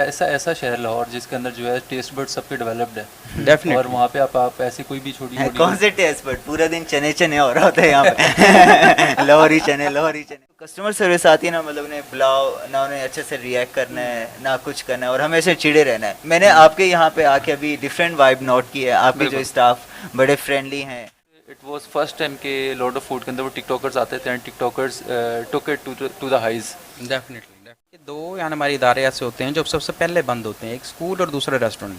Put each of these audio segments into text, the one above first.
ऐसा ऐसा शहर लाहौर जिसके अंदर जो है टेस्ट बड सबके डेवलप्ड है, और डेफिनेटली। वहाँ पे आप ऐसे कोई भी छोटी मोटी कौन से टेस्ट बट पूरा दिन चने चने हो रहा होता है यहाँ पे लोहरी चने लोहरी चने। कस्टमर सर्विस आती है ना, मतलब उन्हें बुलाओ ना, उन्हें अच्छे से रिएक्ट करना है ना कुछ करना है, और हमेशा चिड़े रहना है। मैंने आपके यहाँ पे आके अभी डिफरेंट वाइब नोट की है, आपके जो बिल्कुल। स्टाफ बड़े फ्रेंडली हैं। इट वाज फर्स्ट टाइम के लॉट ऑफ फूड के अंदर वो टिकटॉकर्स आते थे and TikTokers took it to the highs. Definitely. दो यानी हमारे इदारे ऐसे होते हैं जो सबसे पहले बंद होते हैं, एक स्कूल और दूसरा रेस्टोरेंट,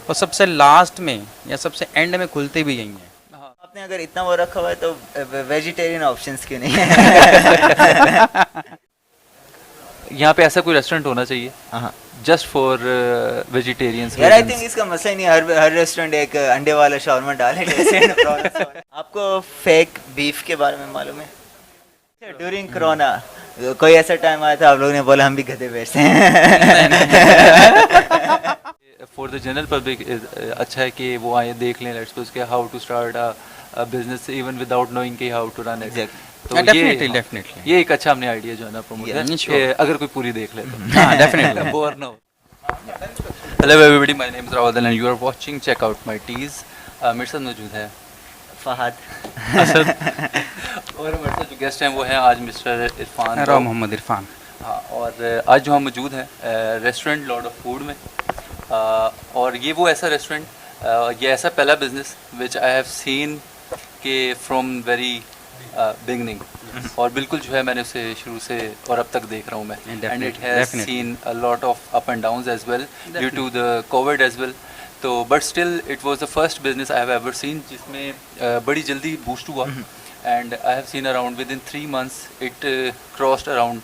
और सबसे लास्ट में या सबसे एंड में खुलते भी यही हैं। आपने अगर इतना वो रखा हुआ है तो वेजिटेरियन ऑप्शंस क्यों नहीं है? यहाँ पे ऐसा कोई रेस्टोरेंट होना चाहिए हाँ जस्ट फॉर वेजिटेरियंस। यार, आई थिंक इसका मसला ही नहीं, हर रेस्टोरेंट एक अंडे वाला शावरमा डाले। आपको फेक बीफ के बारे में मालूम है? ड्यूरिंग कोरोना कोई ऐसा टाइम आया था आप लोगों ने बोला हम भी गधे बेचते हैं। फॉर द जनरल पब्लिक अच्छा है कि वो आए देख लें, लेट्स सपोज के how to start a business even without knowing कि हाउ टू रन इट। तो डेफिनेटली ये एक अच्छा हमने आइडिया जो है ना प्रमोट Yeah, किया, अगर कोई पूरी देख ले तो। हाँ डेफिनेटली। बोर ना हो। Hello everybody, my name is Rawal and you are watching check out my teas. मेरे साथ मौजूद है फहद। असद, और हमारे साथ जो गेस्ट हैं वो हैं आज मिस्टर इरफान राव मोहम्मद इरफान। हाँ, और आज जो हम मौजूद हैं रेस्टोरेंट लॉर्ड ऑफ फूड में, और ये वो ऐसा रेस्टोरेंट, ये ऐसा पहला business which I have scene के फ्रॉम वेरी बिगनिंग, और बिल्कुल जो है मैंने उसे शुरू से और अब तक देख रहा हूँ मैं, and it has seen a lot of up and downs as well due to the covid as well. तो but still it was the first business I have ever seen जिसमें बड़ी जल्दी बूस्ट हुआ, and I have seen around within 3 months it crossed around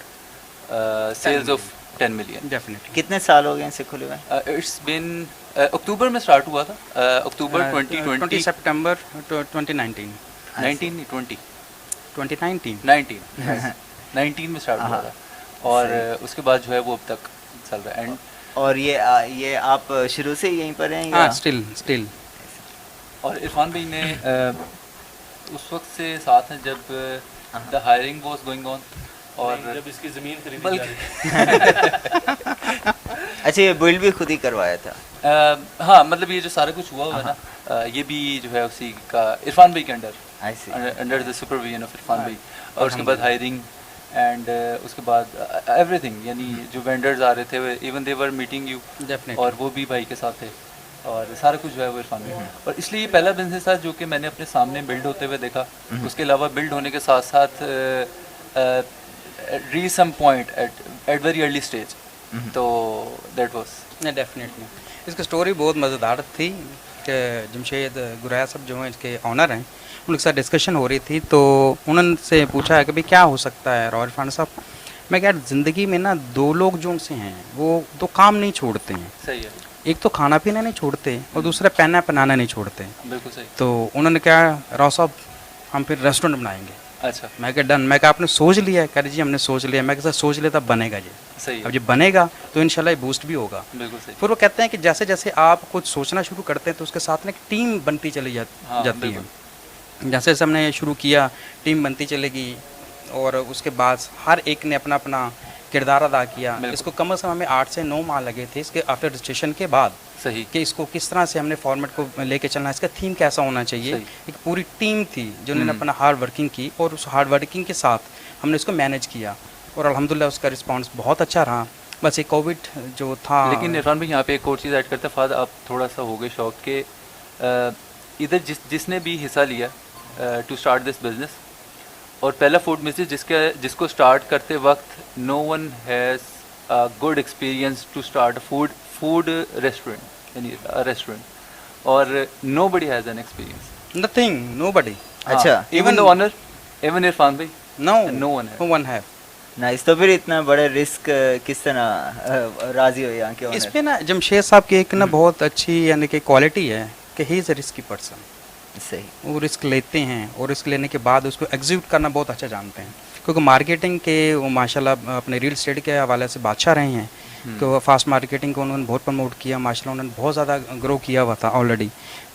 sales of 10 million। Definitely. कितने साल हो गए इनसे खुले हुए? इट्स बिन अक्टूबर में स्टार्ट हुआ था, अक्टूबर 2020 सितंबर 2019 19 19 में स्टार्ट हुआ था, और उसके बाद जो है वो अब तक चल रहा है। एंड और ये आप शुरू से यहीं पर हैं हाँ या? स्टिल। और इरफान भाई ने उस वक्त से साथ हैं जब the hiring was going on, और जब इसकी ज़मीन खरीदी जा बल्कि रही अच्छा, ये बिल्ड भी खुद ही करवाया था? हाँ, मतलब ये जो सारा कुछ हुआ हुआ है ना, ये भी जो है उसी का इरफान भाई के आई सी। Under the supervision of Irfan भाई, और उसके बाद हायरिंग एंड उसके बाद एवरीथिंग, यानी जो वेंडर्स आ रहे थे even they were meeting you, definitely. और वो भी भाई के साथ थे, और सारा कुछ जो है वो इरफान भाई। और इसलिए ये पहला बिजनेस था जो कि मैंने अपने सामने बिल्ड होते हुए देखा। उसके अलावा बिल्ड होने के साथ साथ reach some point at very early stage, तो दैट वाज डेफिनेटली। इसकी स्टोरी बहुत मज़ेदार थी कि जमशेद गुरैया साहब जो हैं इसके ऑनर हैं, उनके साथ डिस्कशन हो रही थी, तो उन्होंने पूछा है कि भाई क्या हो सकता है राव इरफान साहब। मैं क्या, ज़िंदगी में ना 2 लोग जो उनसे हैं वो 2 काम नहीं छोड़ते हैं, सही है, एक तो खाना पीना नहीं छोड़ते और दूसरा पहनना पहनाना नहीं छोड़ते। बिल्कुल सही। तो उन्होंने कहा राव साहब हम फिर रेस्टोरेंट बनाएंगे। अच्छा, मैं क्या डन। मैं क्या आपने सोच लिया है? कह रही जी हमने सोच लिया। मैं कैसा सोच लिया तब बनेगा जी। सही अब है, जब बनेगा तो इंशाल्लाह ये बूस्ट भी होगा। बिल्कुल सही। फिर वो कहते हैं कि जैसे जैसे आप कुछ सोचना शुरू करते हैं तो उसके साथ ना एक टीम बनती चली हाँ, जाती है। जैसे जैसे हमने शुरू किया टीम बनती चलेगी, और उसके बाद हर एक ने अपना अपना किरदार अदा किया। इसको कम से कम हमें 8 से 9 माह लगे थे इसके आफ्टर रजिस्ट्रेशन के बाद, सही, कि इसको किस तरह से हमने फॉर्मेट को लेके चलना है, इसका थीम कैसा होना चाहिए। सही। एक पूरी टीम थी जिन्होंने अपना हार्ड वर्किंग की, और उस हार्ड वर्किंग के साथ हमने इसको मैनेज किया, और अल्हम्दुलिल्लाह उसका रिस्पांस बहुत अच्छा रहा। बस ये कोविड जो था। लेकिन इरफान भाई यहाँ पे एक और चीज़ ऐड करते हैं, फाद आप थोड़ा सा हो गए शौक के, इधर जिसने भी हिस्सा लिया टू स्टार्ट दिस बिजनेस, और पहला फूड बिजनेस जिसको स्टार्ट करते वक्त no one has a good experience to start food restaurant, यानी रेस्टोरेंट, और nobody has an experience, nothing, nobody. अच्छा, even the owner, even Irfan भाई, नो वन है। नाइस। तो फिर इतना बड़ा रिस्क किस तरह राजी हो यहाँ के इस ओनर? पे ना जमशेद साहब की एक ना बहुत अच्छी यानी कि क्वालिटी है कि he is a risky person. सही। वो रिस्क लेते हैं, और रिस्क लेने के बाद उसको एग्जीक्यूट करना बहुत अच्छा जानते हैं, क्योंकि मार्केटिंग के वो माशाल्लाह अपने रियल एस्टेट के हवाले से बादशाह रहे हैं, कि वो फास्ट मार्केटिंग को उन्होंने बहुत प्रमोट किया, माशाल्लाह उन्होंने बहुत ज़्यादा ग्रो किया हुआ था ऑलरेडी।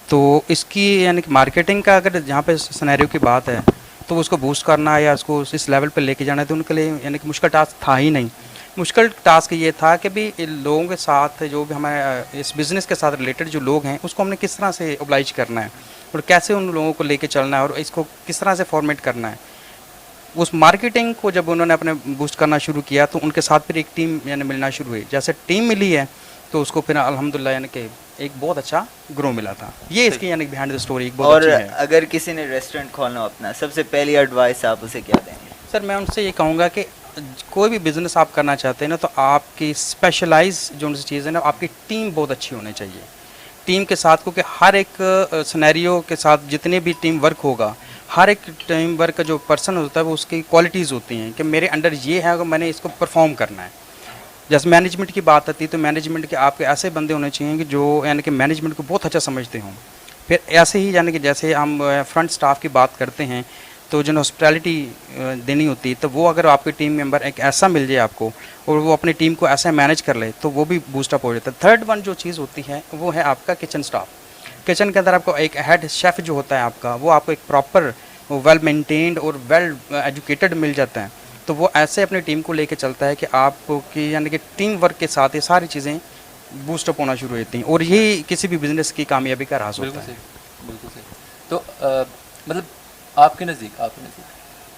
तो इसकी यानी कि मार्केटिंग का अगर जहाँ पे सिनेरियो की बात है, तो उसको बूस्ट करना या उसको इस लेवल पर लेके जाना है, तो उनके लिए यानी कि मुश्किल टास्क था ही नहीं। मुश्किल टास्क ये था कि भी इन लोगों के साथ जो भी हमारे इस बिज़नेस के साथ रिलेटेड जो लोग हैं उसको हमने किस तरह से ओब्लाइज करना है और कैसे उन लोगों को लेके चलना है और इसको किस तरह से फॉर्मेट करना है। उस मार्केटिंग को जब उन्होंने अपने बूस्ट करना शुरू किया तो उनके साथ फिर एक टीम यानी मिलना शुरू हुई। जैसे टीम मिली है तो उसको फिर अल्हम्दुलिल्लाह यानी कि एक बहुत अच्छा ग्रो मिला था। ये इसकी यानी बिहाइंड द स्टोरी एक बहुत और अच्छी है। अगर किसी ने रेस्टोरेंट खोलना हो अपना, सबसे पहली एडवाइस आप उसे क्या देंगे? सर मैं उनसे ये कहूँगा कि कोई भी बिज़नेस आप करना चाहते हैं ना तो आपकी स्पेशलाइज जो चीज़ है ना आपकी टीम बहुत अच्छी होनी चाहिए। टीम के साथ क्योंकि हर एक सिनेरियो के साथ जितने भी टीम वर्क होगा, हर एक टीम वर्क का जो पर्सन होता है वो उसकी क्वालिटीज़ होती हैं कि मेरे अंडर ये है अगर मैंने इसको परफॉर्म करना है। जैसे मैनेजमेंट की बात आती है तो मैनेजमेंट के आपके ऐसे बंदे होने चाहिए कि जो यानी कि मैनेजमेंट को बहुत अच्छा समझते हों। फिर ऐसे ही यानी कि जैसे हम फ्रंट स्टाफ की बात करते हैं तो जो हॉस्पिटैलिटी देनी होती है तो वो अगर आपके टीम मेंबर एक ऐसा मिल जाए आपको और वो अपनी टीम को ऐसा मैनेज कर ले तो वो भी बूस्टअप हो जाता है। थर्ड वन जो चीज़ होती है वो है आपका किचन स्टाफ। किचन के अंदर आपको एक हेड शेफ़ जो होता है आपका वो आपको एक प्रॉपर वेल मेंटेन्ड और वेल एजुकेटेड मिल जाता है। तो वो ऐसे अपनी टीम को लेके चलता है कि आपकी यानी कि टीम वर्क के साथ ये सारी चीज़ें बूस्टअप होना शुरू होती हैं और यही किसी भी बिज़नेस की कामयाबी का राज होता बिल्कुल है। सही, बिल्कुल सही। तो मतलब आपके नज़दीक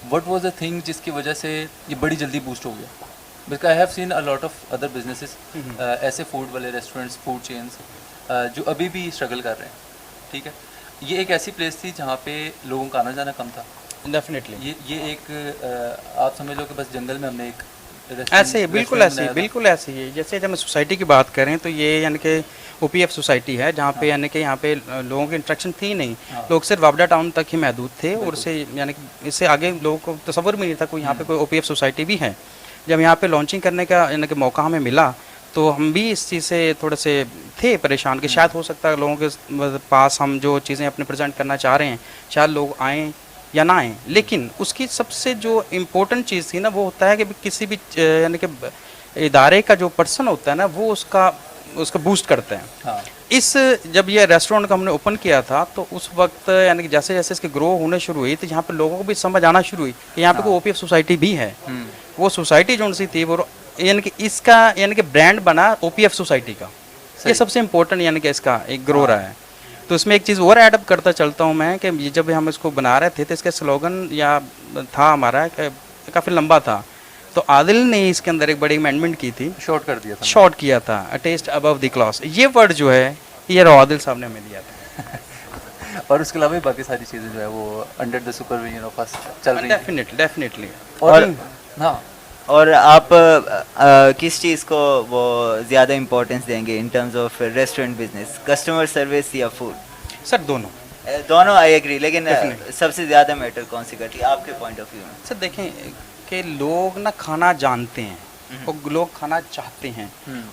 व्हाट वाज द थिंग जिसकी वजह से ये बड़ी जल्दी बूस्ट हो गया? Because I have scene a lot of other businesses, ऐसे फूड वाले रेस्टोरेंट्स, फूड चेन्स जो अभी भी स्ट्रगल कर रहे हैं, ठीक है। ये एक ऐसी प्लेस थी जहाँ पे लोगों का आना जाना कम था। डेफिनेटली ये एक आप समझ लो कि बस जंगल में हमने एक ऐसे ही बिल्कुल ऐसे ही बिल्कुल ऐसे ही है। जैसे जब हम सोसाइटी की बात करें तो ये यानी कि ओपीएफ सोसाइटी है जहाँ पे यानी कि यहाँ पे लोगों की इंट्रैक्शन थी नहीं। लोग सिर्फ वावड़ा टाउन तक ही महदूद थे और उससे यानी कि इससे आगे लोगों को तसव्वुर भी नहीं था कोई यहाँ पे कोई ओपीएफ सोसाइटी भी है। जब यहाँ पे लॉन्चिंग करने का यानी कि मौका हमें मिला तो हम भी इस चीज़ से थोड़े से थे परेशान कि शायद हो सकता है लोगों के पास हम जो चीज़ें अपने प्रेजेंट करना चाह रहे हैं शायद लोग आएँ या ना आए। लेकिन उसकी सबसे जो इम्पोर्टेंट चीज़ थी ना वो होता है कि किसी भी यानी कि इदारे का जो पर्सन होता है ना वो उसका बूस्ट करते हैं। हाँ। इस जब ये रेस्टोरेंट का हमने ओपन किया था तो उस वक्त यानी कि जैसे जैसे इसके ग्रो होने शुरू हुई तो यहाँ पे लोगों को भी समझ आना शुरू हुई कि यहाँ पे कोई ओपीएफ सोसाइटी भी है। वो सोसाइटी जो सी थी वो यानी कि इसका यानी कि ब्रांड बना ओपीएफ सोसाइटी का। ये सबसे इम्पोर्टेंट यानी कि इसका एक ग्रो रहा है। तो इसमें एक चीज़ और एडअप करता चलता हूँ मैं कि जब हम इसको बना रहे थे तो इसका स्लोगन या था हमारा काफ़ी लंबा था तो आदिल ने इसके अंदर एक बड़ी अमेंडमेंट की थी, शॉर्ट कर दिया था, शॉर्ट किया था, a test above the class. ये वर्ड जो है ये आदिल साहब ने हमें दिया था। और उसके अलावा भी बाकी सारी चीज़ें जो है वो under the supervision of us चल रही हैं। डेफिनेटली और हाँ, और आप किस चीज़ को वो ज़्यादा इम्पोर्टेंस देंगे in terms of restaurant business, customer service या फूड? सर दोनों दोनों आई एग्री, लेकिन सबसे ज़्यादा मैटर कौन सी करती है आपके पॉइंट ऑफ व्यू में? सर देखें कि लोग ना खाना जानते हैं और लोग खाना चाहते हैं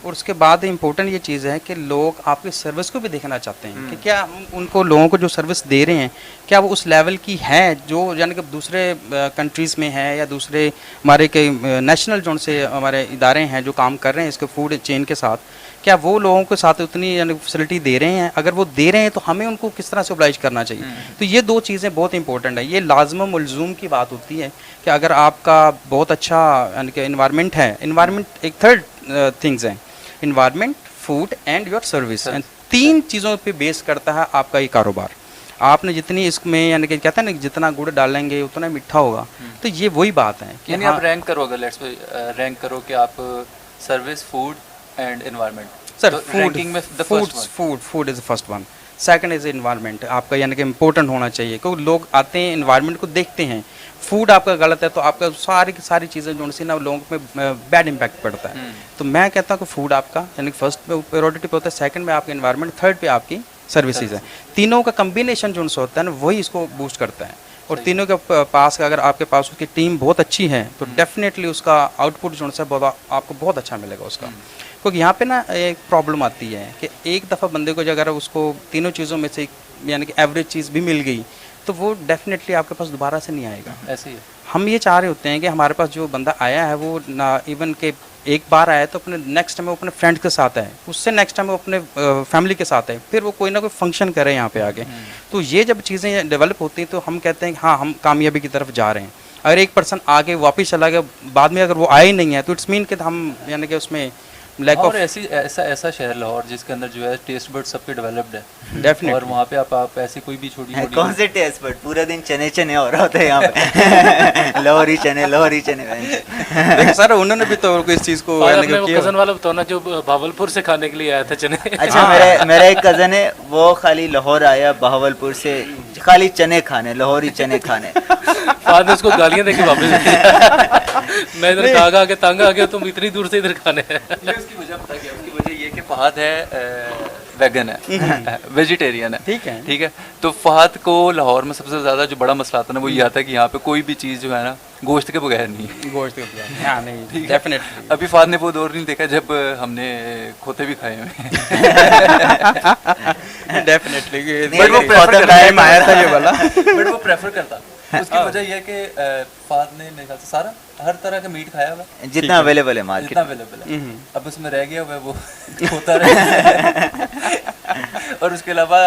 और उसके बाद इम्पोर्टेंट ये चीज़ है कि लोग आपकी सर्विस को भी देखना चाहते हैं कि क्या हम उनको लोगों को जो सर्विस दे रहे हैं क्या वो उस लेवल की है जो यानी कि दूसरे कंट्रीज़ में है या दूसरे हमारे के नेशनल जोन से हमारे इदारे हैं जो काम कर रहे हैं इसके फूड चेन के साथ, क्या वो लोगों के साथ उतनी यानी फैसिलिटी दे रहे हैं? अगर वो दे रहे हैं तो हमें उनको किस तरह से ओब्लाइज करना चाहिए। तो ये दो चीज़ें बहुत इंपॉर्टेंट है। ये लाजम मलजूम की बात होती है कि अगर आपका बहुत अच्छा यानी कि इन्वायरमेंट है, इन्वायरमेंट एक थर्ड थिंग्स हैं, environment, food and your service, तीन चीज़ों पे बेस करता है आपका ये कारोबार। आपने जितनी इसमें यानी कि कहते हैं ना जितना गुड़ डालेंगे उतना मीठा होगा, तो ये वही बात है कि यानी आप रैंक करो, अगर लेट्स रैंक करो कि आप service, food and environment. Sir food is the first one, second is environment. आपका यानी कि इम्पोर्टेंट होना चाहिए क्योंकि लोग आते हैं एनवायरनमेंट को देखते हैं। फूड आपका गलत है तो आपका सारी की सारी चीज़ें जो सी ना लोगों पे बैड इम्पैक्ट पड़ता है। तो मैं कहता हूँ कि फूड आपका यानी फर्स्ट पे प्रायोरिटी पे होता है, सेकंड में आपका एनवायरनमेंट, थर्ड पे आपकी सर्विसेज है। तीनों का कम्बिनेशन जो सा होता है ना वही इसको बूस्ट करता है। और तीनों के पास अगर आपके पास उसकी टीम बहुत अच्छी है तो डेफिनेटली उसका आउटपुट जो है बहुत आपको बहुत अच्छा मिलेगा उसका। क्योंकि यहाँ पे ना एक प्रॉब्लम आती है कि एक दफ़ा बंदे को अगर उसको तीनों चीज़ों में से यानी कि एवरेज चीज़ भी मिल गई तो वो डेफिनेटली आपके पास दोबारा से नहीं आएगा। ऐसे ही है। हम ये चाह रहे होते हैं कि हमारे पास जो बंदा आया है वो ना इवन के एक बार आया तो अपने नेक्स्ट टाइम वो अपने फ्रेंड के साथ आए, उससे नेक्स्ट टाइम वो अपने फैमिली के साथ आए, फिर वो कोई ना कोई फंक्शन करे यहाँ पे आके। तो ये जब चीज़ें डेवलप होती हैं तो हम कहते हैं कि हाँ हम कामयाबी की तरफ जा रहे हैं। अगर एक पर्सन आगे वापस चला गया बाद में, अगर वो आया ही नहीं है, तो इट्स मीन कि हम यानी कि उसमें लैक ऑफ और ऐसा शहर लाहौर जिसके अंदर जो है टेस्ट बड सबके डेवलप्ड है, और डेफिनेटली। वहाँ पे आप ऐसी कोई भी छोटी मोटी कौन से टेस्ट बट पूरा दिन चने चने हो रहा होता है यहाँ पे लोहरी चने देखिए सर, उन्होंने भी तो इस चीज़ को और यानी अपने कि वो किया। कजन वाला बताओ ना जो भावलपुर से खाने के लिए आया था चने। अच्छा, मेरा एक कज़न है, वो खाली लाहौर आया बहावलपुर से खाली चने खाने, लाहौरी चने खाने। बाद में उसको गालियां देके वापस भेजा। मैं इधर खा के तंग आ गया, तुम इतनी दूर से इधर खाने हैं। ये उसकी वजह पता क्या है? उसकी वजह ये कि फहद है वेगन है, वेजिटेरियन है, ठीक है। तो फहद को लाहौर में सबसे ज़्यादा जो बड़ा मसला आता है ना, वो ये आता है कि यहाँ पे कोई भी चीज़ जो है ना गोश्त के बगैर नहीं है। गोश्त के बगैर, हाँ नहीं, ठीक है। डेफिनेटली। अभी फहद ने वो दौर नहीं देखा जब हमने खोते भी खाए हुए हैं। डेफिनेटली, नहीं, बट वो नहीं, प्रेफर बहुत करता है, आया था ये वाला। बट वो प्रेफर करता। उसकी वजह यह है कि फहद ने मेरे ख्याल से सारा हर तरह का मीट खाया हुआ है, जितना अवेलेबल है जितना मार्केट। अवेलेबल है। अब उसमें रह गया हुआ है वो होता रहे। और उसके अलावा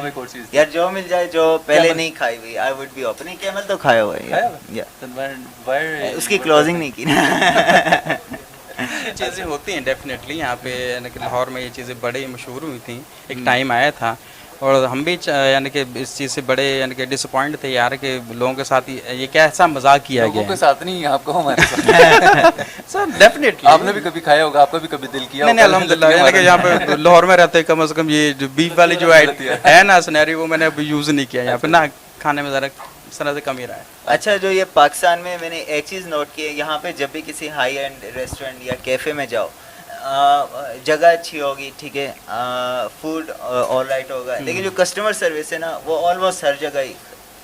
एक और चीज़ यार जो मिल जाए, जो पहले कैमल। नहीं खाई हुई, I would be open. Camel तो खाया हुआ है खाया यार। हुआ है? या Then why- उसकी क्लोजिंग नहीं की ना। ये चीज़ें होती हैं डेफिनेटली यहाँ पे, यानी कि लाहौर में ये चीज़ें बड़ी मशहूर हुई थी। एक टाइम आया था और हम भी यानी कि इस चीज़ से बड़े यानी कि डिसअपॉइंट थे यार, कि लोगों के साथ ये कैसा मजाक किया लोगों गया के है। साथ नहीं, आपको हमारे साथ। सर डेफिनेटली आपने भी कभी खाया होगा, आपका भी कभी दिल किया नहीं नहीं, होगा, अल्हम्दुलिल्लाह, दिल यानी कि किया यहाँ पे लाहौर में रहते कम से कम ये जो बीफ वाली जो है ना सिनेरियो, वो मैंने अभी यूज़ नहीं किया यहाँ पे ना, खाने में ज़रा इस तरह से कम ही रहा है। अच्छा, जो ये पाकिस्तान में मैंने एक चीज़ नोट की है, यहाँ पे जब भी किसी हाई एंड रेस्टोरेंट या कैफ़े में जाओ, जगह अच्छी होगी, ठीक है, फूड ऑल राइट होगा, लेकिन जो कस्टमर सर्विस है ना, वो ऑलमोस्ट हर जगह ही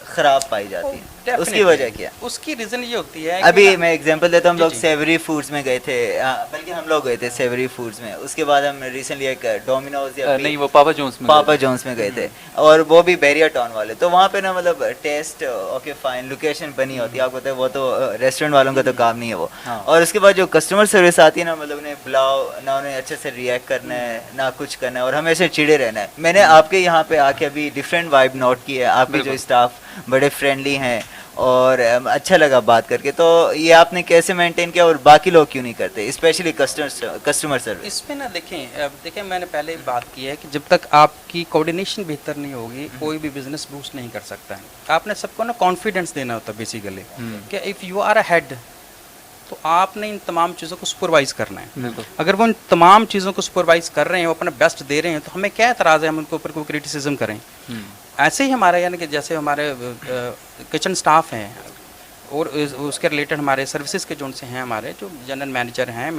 ख़राब पाई जाती है। उसकी वजह क्या? उसकी रीज़न ये होती है अभी कि मैं एग्जांपल देता हूँ, हम जी, लोग जी। सेवरी फूड्स में गए थे, बल्कि हम लोग गए थे सेवरी फूड्स में, उसके बाद हम रिसेंटली एक डोमिनोज या नहीं, वो पापा जोन्स में पापा जॉन्स में गए थे, और वो भी बैरियर टाउन वाले। तो वहाँ पे ना मतलब टेस्ट ओके फाइन, लोकेशन बनी होती है, आपको पता है, वो तो रेस्टोरेंट वालों का तो काम नहीं है वो। हाँ। और उसके बाद जो कस्टमर सर्विस आती है ना, मतलब उन्हें बुलाओ ना, उन्हें अच्छे से रिएक्ट करना है ना, कुछ करना है, और हमेशा चिड़े रहना है। मैंने आपके यहाँ पे आके अभी डिफरेंट वाइब नोट की है, आपके जो बिल्कुल। स्टाफ बड़े फ्रेंडली हैं, और अच्छा लगा बात करके। तो ये आपने कैसे मेंटेन किया, और बाकी लोग क्यों नहीं करते, स्पेशली कस्टमर सर्विस? इसमें ना देखें मैंने पहले ही बात की है कि जब तक आपकी कोऑर्डिनेशन बेहतर नहीं होगी, कोई भी बिजनेस बूस्ट नहीं कर सकता है। आपने सबको ना कॉन्फिडेंस देना होता है बेसिकली, कि if you are a head, तो आपने इन तमाम चीज़ों को सुपरवाइज करना है। बिल्कुल। अगर वो इन तमाम चीज़ों को सुपरवाइज कर रहे हैं, वो अपना बेस्ट दे रहे हैं, तो हमें क्या एतराज़ है हम उनके ऊपर कोई क्रिटिसिज्म करें। ऐसे ही हमारे यानी कि जैसे हमारे किचन स्टाफ हैं, और उसके रिलेटेड हमारे सर्विसेज के जो से हैं, हमारे जो जनरल मैनेजर हैं,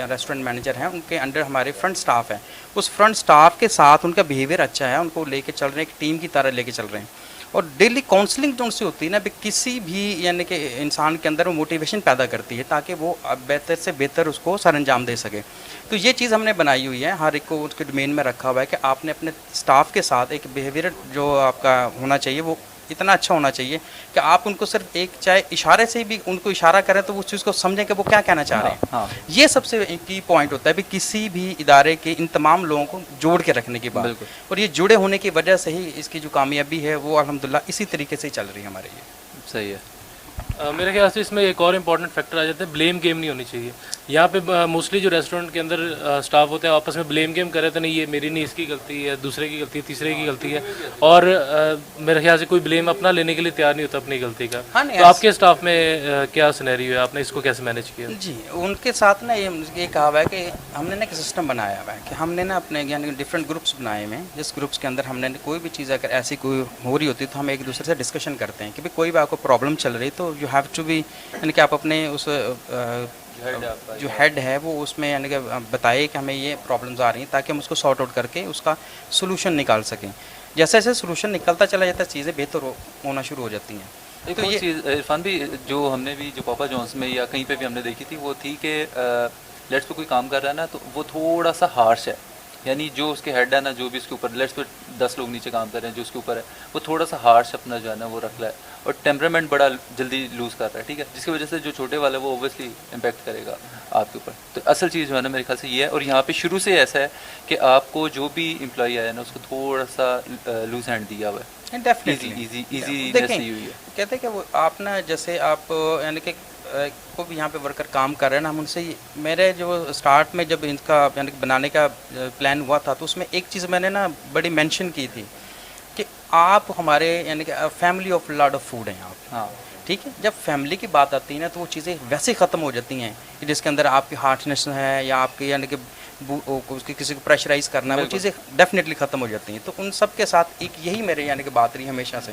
रेस्टोरेंट मैनेजर हैं, उनके अंडर हमारे फ्रंट स्टाफ है। उस फ्रंट स्टाफ के साथ उनका बिहेवियर अच्छा है, उनको लेके चल रहे हैं, एक टीम की तरह लेके चल रहे हैं। और डेली काउंसलिंग जो उनसे होती है ना, किसी भी यानी कि इंसान के अंदर वो मोटिवेशन पैदा करती है, ताकि वो बेहतर से बेहतर उसको सर अंजाम दे सके। तो ये चीज़ हमने बनाई हुई है, हर एक को उसके डोमेन में रखा हुआ है कि आपने अपने स्टाफ के साथ एक बिहेवियर जो आपका होना चाहिए, वो इतना अच्छा होना चाहिए कि आप उनको सिर्फ एक चाहे इशारे से भी उनको इशारा करें तो वो उस चीज़ को समझें कि वो क्या कहना चाह रहे हैं। हाँ। ये सबसे की पॉइंट होता है भी किसी भी इदारे के इन तमाम लोगों को जोड़ के रखने की बात। बिल्कुल। और ये जुड़े होने की वजह से ही इसकी जो कामयाबी है वो अल्हम्दुलिल्लाह इसी तरीके से ही चल रही है हमारे ये। सही है। मेरे ख्याल से इसमें एक और इम्पॉर्टेंट फैक्टर आ जाता है, ब्लेम गेम नहीं होनी चाहिए। यहाँ पे मोस्टली जो रेस्टोरेंट के अंदर स्टाफ होते हैं आपस में ब्लेम गेम करे, तो नहीं ये मेरी नहीं, इसकी गलती है, दूसरे की गलती है, तीसरे की गलती है, और मेरे ख्याल से कोई ब्लेम अपना लेने के लिए तैयार नहीं होता अपनी गलती का। हाँ, नहीं, तो आपके स्टाफ में क्या सिनेरियो है, आपने इसको कैसे मैनेज किया? जी, उनके साथ ना ये कहा हुआ है कि हमने ना एक सिस्टम बनाया हुआ है कि हमने ना अपने यानी डिफरेंट ग्रुप्स बनाए हुए हैं, जिस ग्रुप्स के अंदर हमने कोई भी चीज़ अगर ऐसी कोई हो रही होती है तो हम एक दूसरे से डिस्कशन करते हैं कि भाई कोई भी आपको प्रॉब्लम चल रही तो यू हैव टू बी, यानी कि आप अपने उस जो हेड है वो उसमें यानी कि बताए कि हमें ये प्रॉब्लम्स आ रही हैं, ताकि हम उसको सॉर्ट आउट करके उसका सोल्यूशन निकाल सकें। जैसे जैसे सोल्यूशन निकलता चला जाता है, चीज़ें बेहतर होना शुरू हो जाती हैं। एक और चीज़ इरफान भी, जो हमने भी जो पापा जॉन्स में या कहीं पे भी हमने देखी थी, वो थी कि लेट्स पे कोई काम कर रहा है ना, तो वो थोड़ा सा हार्श है। यानी जो उसके हेड है ना, जो भी उसके ऊपर लेट्स पे 10 लोग नीचे काम कर रहे हैं, जो उसके ऊपर है वो थोड़ा सा हार्श अपना जो है ना वो रख रहा है। और टेम्परामेंट बड़ा जल्दी लूज़ कर रहा है, ठीक है, जिसकी वजह से जो छोटे वाला है वो ओबियसली इम्पैक्ट करेगा आपके ऊपर। तो असल चीज़ जो है ना मेरे ख्याल से ये है, और यहाँ पे शुरू से ऐसा है कि आपको जो भी एम्प्लॉई आया ना उसको थोड़ा सा लूज हैंड दिया हुआ है, डेफिनेटली इजी देखें हुई है। कहते हैं कि वो आप ना जैसे आप यानी कि को भी यहाँ पे वर्कर काम कर रहे हैं ना, हम उनसे मेरे जो स्टार्ट में जब इनका यानी कि बनाने का प्लान हुआ था तो उसमें एक चीज़ मैंने ना बड़ी मेंशन की थी कि आप हमारे यानी कि family of lot of food हैं आप, हाँ ठीक है। जब फैमिली की बात आती है ना तो वो चीज़ें वैसे ख़त्म हो जाती हैं कि जिसके अंदर आपकी हार्डनेस है या आपकी यानी कि उसकी किसी को प्रेशराइज़ करना है, वो चीज़ें डेफिनेटली ख़त्म हो जाती हैं। तो उन सब के साथ एक यही मेरे यानी कि बात रही हमेशा से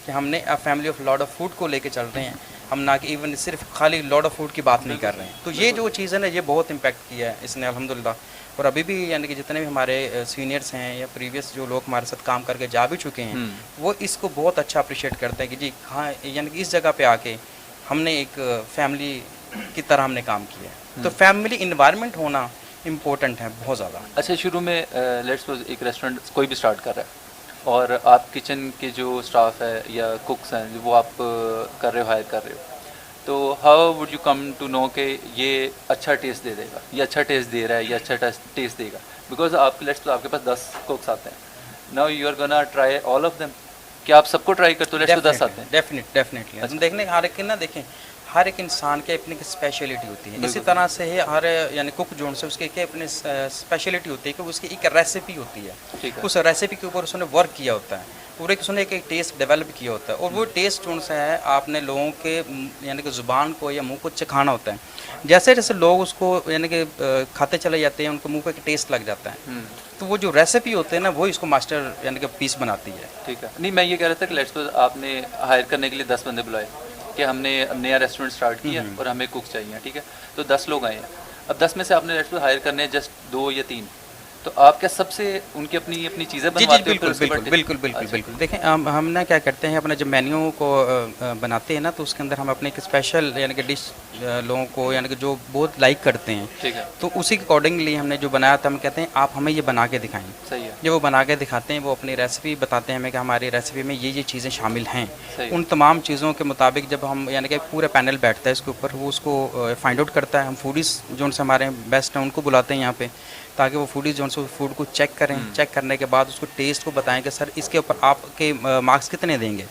कि हमने family of lot of food को लेके चल रहे हैं, हम ना कि इवन सिर्फ खाली लॉट ऑफ फूड की बात नहीं कर रहे हैं। तो ये जो चीज़ है ना ये बहुत इम्पैक्ट किया है इसने अल्हम्दुलिल्लाह। और अभी भी यानी कि जितने भी हमारे सीनियर्स हैं या प्रीवियस जो लोग हमारे साथ काम करके जा भी चुके हैं वो इसको बहुत अच्छा अप्रिशिएट करते हैं कि जी हाँ, यानी कि इस जगह पे आके हमने एक फैमिली की तरह हमने काम किया है। तो फैमिली इन्वायरमेंट होना इम्पोर्टेंट है बहुत ज़्यादा। अच्छा, शुरू में लेट्स सपोज एक रेस्टोरेंट कोई भी स्टार्ट कर रहा है और आप किचन के जो स्टाफ है या कुक्स हैं वो आप कर रहे हो, हायर कर रहे हो, तो how would you come to know कि ये अच्छा टेस्ट दे देगा, ये अच्छा टेस्ट दे रहा है, ये अच्छा टेस्ट देगा? बिकॉज आपके लेट्स सपोज आपके पास 10 कुक्स आते हैं, now you are gonna try all of them, क्या आप सबको ट्राई करते हो? लेट्स सपोज 10 आते हैं। डेफिनेटली हम देखने हर एक ना देखें हर एक इंसान की अपनी स्पेशलिटी होती है। इसी तरह से है हर यानी कुक जोन से उसकी क्या अपनी स्पेशलिटी होती है कि उसकी एक रेसिपी होती है, उस रेसिपी के ऊपर उसने वर्क किया होता है, पूरे उसने एक टेस्ट डेवलप किया होता है और वो टेस्ट जोन से है आपने लोगों के यानी कि ज़ुबान को या मुंह को चखाना होता है। जैसे जैसे लोग उसको यानी कि खाते चले जाते हैं उनको मुंह पे टेस्ट लग जाता है, तो वो जो रेसिपी होते हैं ना वो इसको मास्टर यानी कि पीस बनाती है। ठीक है, नहीं मैं ये कह रहा था कि लेट्स सपोज आपने हायर करने के लिए 10 बंदे बुलाए कि हमने नया रेस्टोरेंट स्टार्ट किया और हमें कुक चाहिए, ठीक है, तो 10 लोग आए हैं। अब 10 में से आपने लेट्स सपोज हायर करने हैं जस्ट 2 या 3, तो आप क्या सबसे उनकी अपनी अपनी चीज़ें बनवाते हो? बिल्कुल देखें हम ना क्या करते हैं अपना जब मेन्यू को बनाते हैं ना तो उसके अंदर हम अपने एक स्पेशल यानी कि डिश लोगों को यानी कि जो बहुत लाइक करते हैं, ठीक है, तो उसी के अकॉर्डिंगली हमने जो बनाया था हम कहते हैं आप हमें ये बना के दिखाएं। सही है। जब वो बना के दिखाते हैं वो अपनी रेसिपी बताते हैं हमें कि हमारी रेसिपी में ये चीज़ें शामिल हैं। उन तमाम चीज़ों के मुताबिक जब हम यानी कि पूरा पैनल बैठता है इसके ऊपर, वो उसको फाइंड आउट करता है। हम फूडीज़ जो से हमारे बेस्ट हैं उनको बुलाते हैं यहाँ पे ताकि वो फूडीज़ जो से फूड को चेक करें, चेक करने के बाद उसको टेस्ट को बताएं कि सर इसके ऊपर आपके मार्क्स कितने देंगे।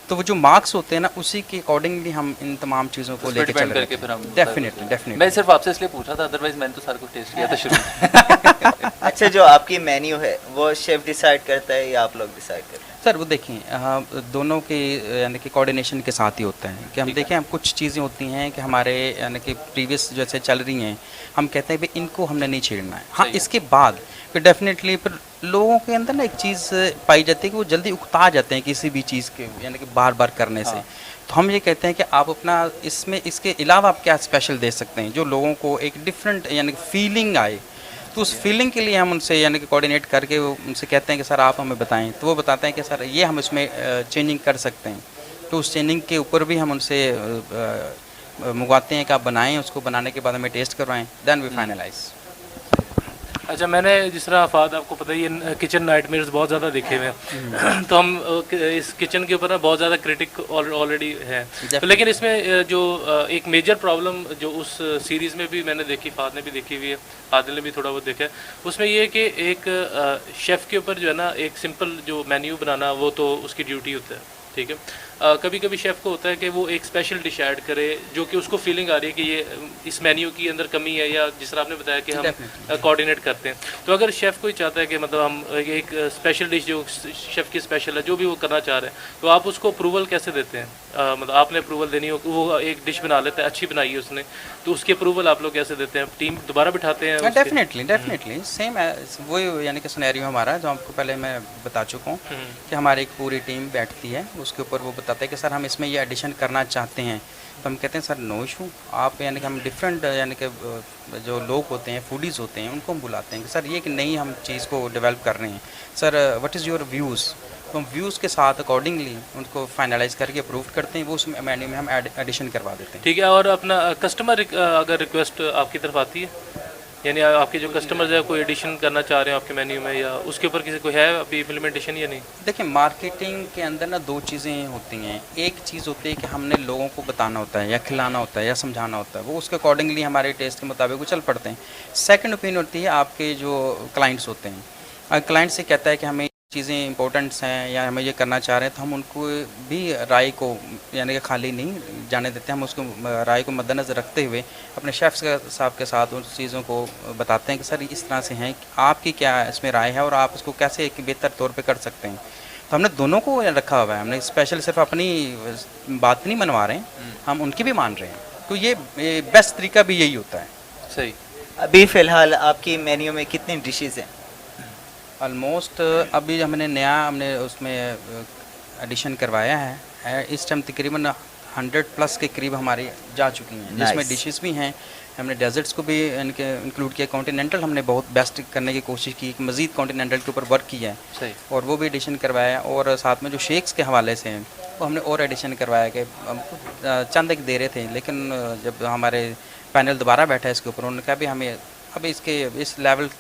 तो वो जो मार्क्स होते हैं ना उसी के अकॉर्डिंगली हम इन तमाम चीज़ों को लेकर चल रहे हैं। डेफिनेटली मैं सिर्फ आपसे इसलिए पूछा था, अदरवाइज मैंने तो सारा कुछ टेस्ट किया था शुरू में। अच्छा, जो आपकी मेन्यू है वो शेफ डिसाइड करता है या आप लोग डिसाइड करते हैं? सर वो देखें दोनों के यानी कि कोऑर्डिनेशन के साथ ही होता है कि हम देखें हम कुछ चीज़ें होती हैं कि हमारे यानी कि प्रीवियस जैसे चल रही हैं हम कहते हैं भाई इनको हमने नहीं छेड़ना है। हाँ, इसके बाद फिर डेफिनेटली फिर लोगों के अंदर ना एक चीज़ पाई जाती है कि वो जल्दी उकता जाते हैं किसी भी चीज़ के यानी कि बार बार करने से। तो हम ये कहते हैं कि आप अपना इसमें इसके अलावा आप क्या स्पेशल दे सकते हैं जो लोगों को एक डिफरेंट यानी कि फीलिंग आए। तो उस फीलिंग के लिए हम उनसे यानी कि कोऑर्डिनेट करके वो उनसे कहते हैं कि सर आप हमें बताएं, तो वो बताते हैं कि सर ये हम इसमें चेंजिंग कर सकते हैं। तो उस चेंजिंग के ऊपर भी हम उनसे मंगवाते हैं कि आप बनाएं, उसको बनाने के बाद हमें टेस्ट करवाएं, देन वी फाइनलाइज। अच्छा, मैंने जिस तरह आफाद आपको पता ही है किचन नाइटमेयर्स बहुत ज़्यादा देखे हुए हैं तो हम इस किचन के ऊपर ना बहुत ज़्यादा क्रिटिक ऑलरेडी है। तो लेकिन इसमें जो एक मेजर प्रॉब्लम जो उस सीरीज़ में भी मैंने देखी, फाद ने भी देखी हुई है, आदिल ने भी थोड़ा बहुत देखा है, उसमें ये है कि एक शेफ़ के ऊपर जो है ना एक सिंपल जो मेन्यू बनाना वो तो उसकी ड्यूटी होता है, ठीक है। कभी कभी शेफ़ को होता है कि वो एक स्पेशल डिश ऐड करे जो कि उसको फीलिंग आ रही है कि ये इस मेन्यू की अंदर कमी है, या जिस तरह आपने बताया कि हम कोऑर्डिनेट करते हैं। तो अगर शेफ़ कोई चाहता है कि मतलब हम एक स्पेशल डिश जो शेफ़ की स्पेशल है जो भी वो करना चाह रहे हैं, तो आप उसको अप्रूवल कैसे देते हैं? मतलब आपने अप्रूवल देनी हो, वो एक डिश बना लेता है, अच्छी बनाई है उसने, तो उसकी अप्रूवल आप लोग कैसे देते हैं? टीम दोबारा बिठाते हैं? डेफिनेटली सेम वही यानी कि सिनेरियो हमारा जो आपको पहले मैं बता चुका हूँ कि हमारी एक पूरी टीम बैठती है, उसके ऊपर वो बताते हैं कि सर हम इसमें ये एडिशन करना चाहते हैं। तो हम कहते हैं सर नो इशू, आप यानी कि हम डिफरेंट यानी कि जो लोग होते हैं फूडीज़ होते हैं उनको हम बुलाते हैं कि सर ये कि नई हम चीज़ को डेवलप कर रहे हैं, sir what is your views. तो हम व्यूज़ के साथ अकॉर्डिंगली उनको फाइनलाइज करके अप्रूव करते हैं, वो उस मेन्यू में हम एडिशन करवा देते हैं। ठीक है। और अपना कस्टमर अगर रिक्वेस्ट आपकी तरफ आती है यानी आपके जो कस्टमर्स है कोई एडिशन करना चाह रहे हैं आपके मेन्यू में, या उसके ऊपर किसी को है अभी इम्प्लीमेंटेशन या नहीं? देखिए मार्केटिंग के अंदर ना दो चीज़ें होती हैं। एक चीज़ होती है कि हमने लोगों को बताना होता है या खिलाना होता है या समझाना होता है, वो उसके अकॉर्डिंगली हमारे टेस्ट के मुताबिक वो चल पड़ते हैं। सेकंड ओपिनियन होती है आपके जो क्लाइंट्स होते हैं। अगर क्लाइंट से कहता है कि हमें चीज़ें इंपॉर्टेंट्स हैं या हमें ये करना चाह रहे हैं, तो हम उनको भी राय को यानी कि खाली नहीं जाने देते, हम उसको राय को मद्देनज़र रखते हुए अपने शेफ़ साहब के साथ उन चीज़ों को बताते हैं कि सर इस तरह से हैं, आपकी क्या इसमें राय है और आप इसको कैसे एक बेहतर तौर पे कर सकते हैं। तो हमने दोनों को रखा हुआ है, हमने स्पेशल सिर्फ अपनी बात नहीं मनवा रहे हैं, हम उनकी भी मान रहे हैं। तो ये बेस्ट तरीका भी यही होता है। सही। अभी फ़िलहाल आपकी मेन्यू में कितनी डिशेज़ हैं? ऑलमोस्ट अभी हमने उसमें एडिशन करवाया है। इस टाइम तकरीबन 100 प्लस के करीब हमारी जा चुकी हैं, जिसमें Nice. डिशेस भी हैं। हमने डेजर्ट्स को भी इनके इंक्लूड किया। कॉन्टिनेंटल हमने बहुत बेस्ट करने की कोशिश की, मज़ीद कॉन्टिनेंटल के ऊपर वर्क किया है सही। और वो भी एडिशन करवाया। और साथ में जो शेक्स के हवाले से हैं वो हमने और एडिशन करवाया कि चंद एक दे रहे थे, लेकिन जब हमारे पैनल दोबारा बैठा है इसके ऊपर, उन्होंने कहा भी हमें अब इसके इस लेवल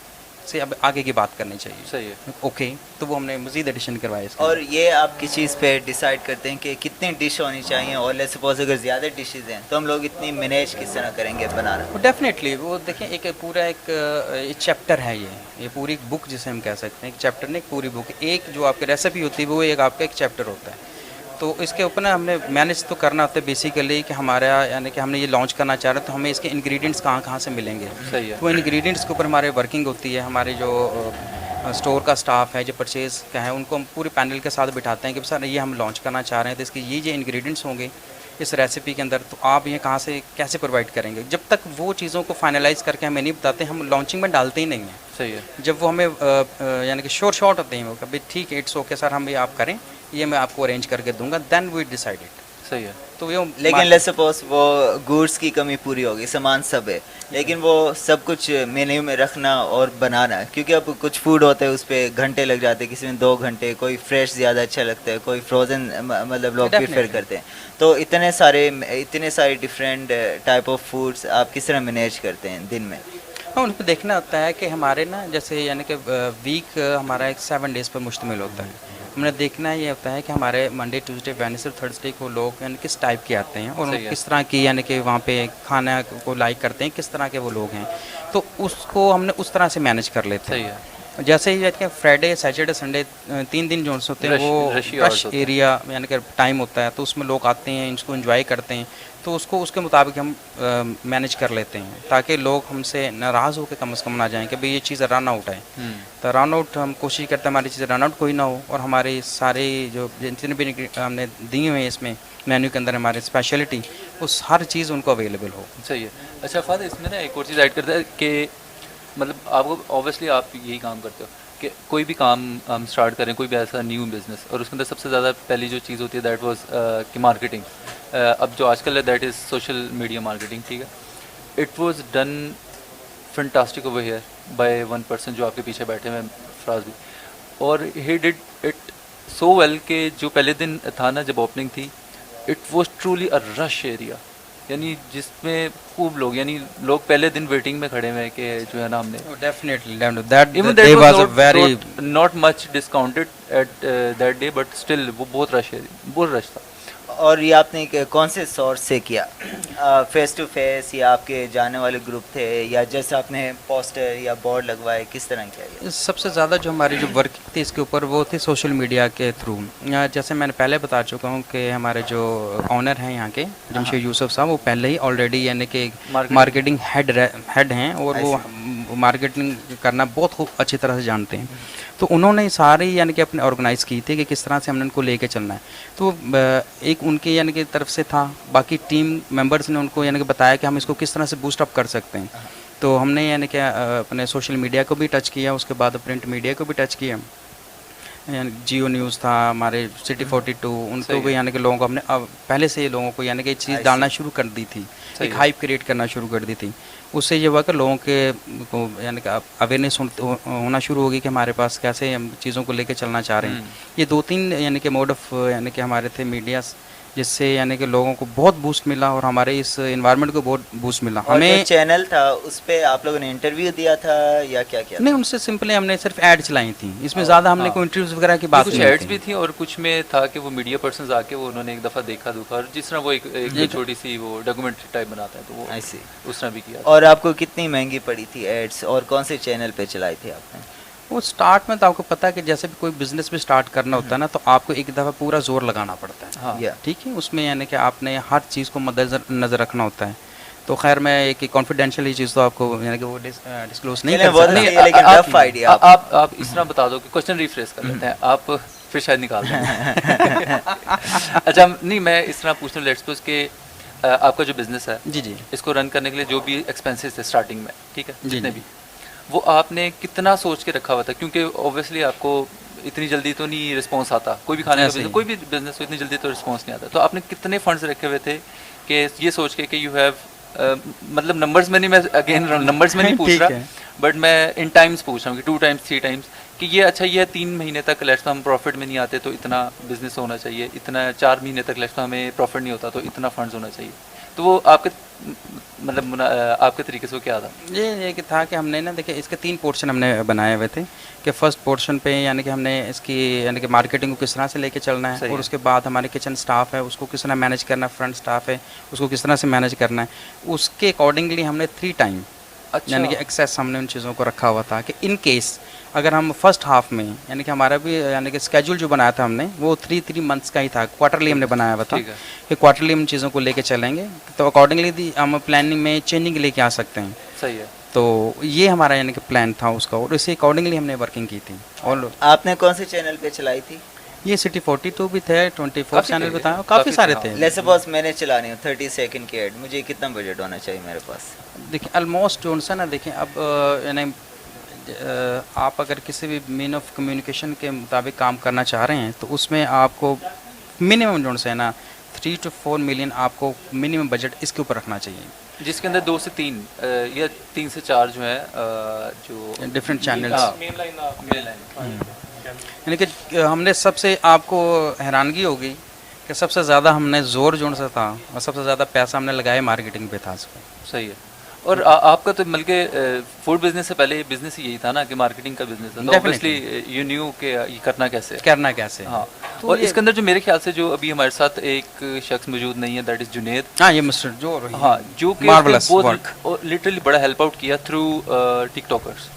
से अब आगे की बात करनी चाहिए। सही है। ओके, तो वो हमने मज़ीद एडिशन करवाया इसके और ये आप किस चीज़ पे डिसाइड करते हैं कि कितनी डिश होनी चाहिए, और लेट्स सपोज अगर ज़्यादा डिशेज़ हैं तो हम लोग इतनी मैनेज किस तरह करेंगे बनाना? वो डेफिनेटली वो देखें, एक पूरा एक चैप्टर है ये पूरी बुक जिसे हम कह सकते हैं। एक चैप्टर नहीं, एक पूरी बुक। एक जो आपकी रेसिपी होती है वो एक आपका एक चैप्टर होता है। तो इसके ऊपर ना हमने मैनेज तो करना होता है बेसिकली कि हमारा यानी कि हमने ये लॉन्च करना चाह रहे हैं, तो हमें इसके इंग्रेडिएंट्स कहाँ कहाँ से मिलेंगे। सही है। तो इंग्रेडिएंट्स के ऊपर हमारे वर्किंग होती है। हमारे जो स्टोर का स्टाफ है, जो परचेज़ का है, उनको हम पूरे पैनल के साथ बिठाते हैं कि सर ये हम लॉन्च करना चाह रहे हैं, तो इसके ये इंग्रेडिएंट्स होंगे इस रेसिपी के अंदर, तो आप ये कहाँ से कैसे प्रोवाइड करेंगे। जब तक वो चीज़ों को फाइनलाइज करके हमें नहीं बताते, हम लॉन्चिंग में डालते ही नहीं हैं। सही है। जब वो हमें यानी कि शॉर्ट होते हैं, वो कभी ठीक है इट्स ओके सर, हम ये आप करें, ये मैं आपको अरेंज करके दूंगा, देन वी डिसाइडेड। सही है। तो ये लेकिन लेट्स सपोज वो गुड्स की कमी पूरी होगी, सामान सब है, लेकिन वो सब कुछ मेन्यू में रखना और बनाना, क्योंकि अब कुछ फूड होते हैं उस पर घंटे लग जाते हैं, किसी में 2 घंटे, कोई फ्रेश ज़्यादा अच्छा लगता है, कोई फ्रोज़न मतलब लोग प्रीफर करते हैं। तो इतने सारे डिफरेंट टाइप ऑफ फूड्स आप किस तरह मैनेज करते हैं दिन में? हाँ, उनको देखना होता है कि हमारे ना जैसे यानी कि वीक हमारा एक 7 डेज़ पर मुश्तमिल होता है। हमने देखना ये होता है कि हमारे मंडे, ट्यूसडे, वेडनेसडे, थर्सडे को लोग यानी किस टाइप के आते हैं और सही है। किस तरह की यानी कि वहाँ पे खाना को लाइक करते हैं, किस तरह के वो लोग हैं, तो उसको हमने उस तरह से मैनेज कर लेते सही हैं। है। जैसे ही कहते हैं फ्राइडे, सैटरडे, संडे 3 दिन जो होते हैं वो रशी रश hours होते हैं। एरिया यानी कि टाइम होता है, तो उसमें लोग आते हैं, इसको एंजॉय करते हैं, तो उसको उसके मुताबिक हम मैनेज कर लेते हैं, ताकि लोग हमसे नाराज़ होकर कम से कम ना जाएं कि भाई ये चीज़ रन आउट है। तो रन आउट हम कोशिश करते हैं हमारी चीज़ रन आउट कोई ना हो, और हमारी सारी जो जितने भी हमने दिए हुए हैं इसमें मेन्यू के अंदर हमारी स्पेशलिटी, उस हर चीज़ उनको अवेलेबल हो। सही है। अच्छा फादर, इसमें ना एक और चीज़ ऐड करता है कि मतलब आपको ऑब्वियसली आप यही काम करते हो कि कोई भी काम हम स्टार्ट करें, कोई भी ऐसा न्यू बिज़नेस, और उसके अंदर सबसे ज़्यादा पहली जो चीज़ होती है दैट वाज कि मार्केटिंग। अब जो आजकल है that is social media marketing, ठीक है। It was done fantastic over here by one person जो आपके पीछे बैठे हुए हैं, फराज भी, और he did it so well कि जो पहले दिन था ना जब ओपनिंग थी, it was truly a rush area, यानी जिसमें खूब लोग, यानी लोग पहले दिन वेटिंग में खड़े हुए कि जो है ना हमने Definitely, that even day that was a was very not much discounted at that day, but still वो बहुत रश था। और ये आपने कौन से सोर्स से किया, फेस टू फेस या आपके जाने वाले ग्रुप थे, या जैसे आपने पोस्टर या बोर्ड लगवाए, किस तरह किया ये? सबसे ज़्यादा जो हमारी जो वर्किंग थी इसके ऊपर वो थी सोशल मीडिया के थ्रू। जैसे मैंने पहले बता चुका हूँ कि हमारे जो ऑनर हैं यहाँ के जमशेद यूसुफ साहब, वो पहले ही ऑलरेडी यानी कि मार्केटिंग हेड हैं, और वो मार्केटिंग करना बहुत खूब अच्छी तरह से जानते हैं। तो उन्होंने सारी यानी कि अपने ऑर्गेनाइज़ की थी कि किस तरह से हमने उनको लेके चलना है। तो एक उनके यानी कि तरफ से था, बाकी टीम मेंबर्स ने उनको यानी कि बताया कि हम इसको किस तरह से बूस्ट अप कर सकते हैं। तो हमने यानी कि अपने सोशल मीडिया को भी टच किया, उसके बाद प्रिंट मीडिया को भी टच किया, यानी जियो न्यूज़ था, हमारे सिटी 42, उनको भी यानी कि लोगों को हमने पहले से लोगों को यानी कि चीज़ डालना शुरू कर दी थी, एक हाइप क्रिएट करना शुरू कर दी थी। उससे ये हुआ कि लोगों के को यानी कि अवेयरनेस होना शुरू होगी कि हमारे पास कैसे हम चीज़ों को लेके चलना चाह रहे हैं। ये 2-3 यानी कि मोड ऑफ यानी कि हमारे थे मीडिया जिससे यानी कि लोगों को बहुत बूस्ट मिला और हमारे इस इन्वायरमेंट को बहुत बूस्ट मिला। और जो हमें चैनल था उस पे आप लोगों ने इंटरव्यू दिया था या क्या किया था? नहीं, उनसे सिंपली हमने सिर्फ ऐड चलाई थी, इसमें ज़्यादा हमने कोई इंटरव्यूज वगैरह की बात कुछ नहीं एड्स की। भी थी और कुछ में था कि वो मीडिया पर्सन्स आके वो उन्होंने एक दफ़ा देखा दुखा, और जिस तरह वो एक छोटी सी वो डॉक्यूमेंट्री टाइप बनाता है, तो वो I see. उस तरह भी किया। और आपको कितनी महंगी पड़ी थी एड्स और कौन से चैनल पे चलाई थी आपने? वो स्टार्ट में तो आपको पता है कि जैसे भी कोई बिजनेस भी स्टार्ट करना होता है ना, तो आपको एक दफ़ा पूरा जोर लगाना पड़ता है। हाँ, या ठीक है, उसमें यानी कि आपने हर चीज़ को नज़र रखना होता है। तो खैर मैं एक कॉन्फिडेंशियल ही चीज़ तो आपको यानी कि वो डिस्क्लोज नहीं चलिए, कर बहुत सकता। सही है, लेकिन रफ आइडिया आप इस तरह बता दो कि क्वेश्चन रिफ्रेश कर लेते हैं, आप फिर शायद निकाल दें। अच्छा, नहीं मैं इस तरह पूछना, लेट्स सपोज कि आपका जो बिजनेस है जी जी इसको रन करने के लिए जो भी एक्सपेंसेस थे स्टार्टिंग में, ठीक है, जी, जितने जी। भी, वो आपने कितना सोच के रखा हुआ था? क्योंकि ऑब्वियसली आपको इतनी जल्दी तो नहीं रिस्पॉन्स आता, कोई भी खाने का ऐसे बिजनेस, ही। कोई भी बिजनेस हो इतनी जल्दी तो रिस्पॉन्स नहीं आता। तो आपने कितने फंड्स रखे हुए थे कि ये सोच के कि यू हैव, मतलब नंबर्स में नहीं, मैं अगेन नंबर्स में नहीं पूछ ठीक रहा, है। बट मैं इन टाइम्स पूछ रहा हूँ कि 2 टाइम्स 3 टाइम्स, कि ये अच्छा ये 3 महीने तक लेट्स हम प्रॉफिट में नहीं आते तो इतना बिजनेस होना चाहिए, इतना 4 महीने तक लेट्स हमें प्रॉफिट नहीं होता तो इतना फंड्स होना चाहिए। तो वो आपके मतलब आपके तरीके से वो क्या था? ये कि था कि हमने ना देखिए इसके 3 पोर्शन हमने बनाए हुए थे कि फर्स्ट पोर्शन पे यानी कि हमने इसकी यानी कि मार्केटिंग को किस तरह से लेके चलना है, सही और है। उसके बाद हमारे किचन स्टाफ है उसको किस तरह मैनेज करना है, फ्रंट स्टाफ है उसको किस तरह से मैनेज करना है, उसके अकॉर्डिंगली हमने 3 टाइम अच्छा, यानी कि एक्सेस हमने उन चीज़ों को रखा हुआ था कि इन केस अगर हम फर्स्ट हाफ में यानी कि हमारा भी यानी कि स्केड्यूल जो बनाया था हमने वो 3 मंथ्स का ही था, क्वार्टरली हमने बनाया हुआ था ठीक है। कि क्वार्टरली हम चीज़ों को लेके चलेंगे, तो अकॉर्डिंगली हम प्लानिंग में चेंजिंग लेके आ सकते हैं। सही है। तो ये हमारा यानी कि प्लान था उसका, और इसी अकॉर्डिंगली हमने वर्किंग की थी। और आपने कौन से चैनल पे चलाई थी? ये सिटी 42 भी थे, 24 काफ़ी चैनल थे, भी था, काफ़ी काफ़ी सारे थे, थे। लेट्स सपोज मैंने चलानी हो 30 सेकंड की एड, मुझे कितना बजट होना चाहिए मेरे पास? देखिए ऑलमोस्ट जो सा ना, देखिए अब यानी आप अगर किसी भी मीन ऑफ कम्युनिकेशन के मुताबिक काम करना चाह रहे हैं तो उसमें आपको मिनिमम जो है ना 3 to 4 मिलियन आपको मिनिमम बजट इसके ऊपर रखना चाहिए। जिसके अंदर 2 से 3 या 3 से 4 जो है जो डिफरेंट चैनल्स, हाँ, मेन लाइन मेन लाइन। यानी कि हमने सबसे आपको हैरानगी होगी कि सबसे ज़्यादा हमने जोर जो सा था और सबसे ज़्यादा पैसा हमने लगाया मार्केटिंग पे था इस पर। सही है। और आपका तो बल्कि फूड बिजनेस से पहले बिजनेस यही था ना कि मार्केटिंग का बिजनेस था, तो Definitely. ऑब्वियसली यू न्यू कि ये करना कैसे है। करना कैसे। हाँ, तो और ये- इसके अंदर जो मेरे ख्याल से जो अभी हमारे साथ एक शख्स मौजूद नहीं है, दैट इज़ जुनेद। हाँ, ये मिस्टर जो हाँ, जो कि Marvelous work. लिटरली बड़ा हेल्प आउट किया थ्रू टिकटॉकर्स,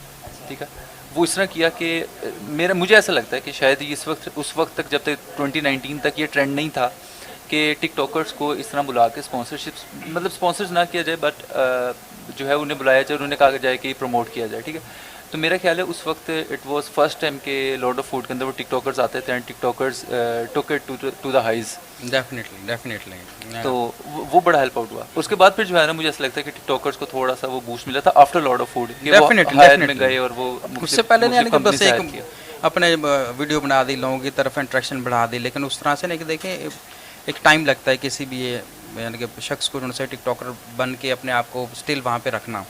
ठीक है। वो इस तरह किया कि मुझे ऐसा लगता है कि शायद उस वक्त तक, जब तक 2019 तक ये ट्रेंड नहीं था कि टिकटॉकर्स को इस तरह बुला के स्पॉन्सरशिप्स, मतलब स्पॉन्सर्स ना किया जाए, बट जो है उन्हें बुलाया जाए, उन्हें कहा जाए कि प्रमोट किया जाए, ठीक है। तो मेरा ख्याल है उस वक्त इट वाज फर्स्ट टाइम के लॉर्ड ऑफ फूड के अंदर वो टिकटॉकर्स आते थे and TikTokers took it to the highs. Definitely तो वो बड़ा हेल्प आउट हुआ। उसके बाद फिर जो है ना, मुझे ऐसा लगता है कि टिकटॉकर्स को थोड़ा सा वो बूस्ट मिला था आफ्टर लॉर्ड ऑफ फूड, कि वो Definitely, हायर में definitely. गए और वो उससे पहले नहीं, यानी कि बस कंपनी से एक hire किया। अपने वीडियो बना दी, लोगों की तरफ इंट्रैक्शन बढ़ा दी, लेकिन उस तरह से नहीं कि देखें एक टाइम लगता है किसी भी यानी कि शख्स को उनसे टिकटॉकर बन के अपने आप को स्टिल वहाँ पे रखना।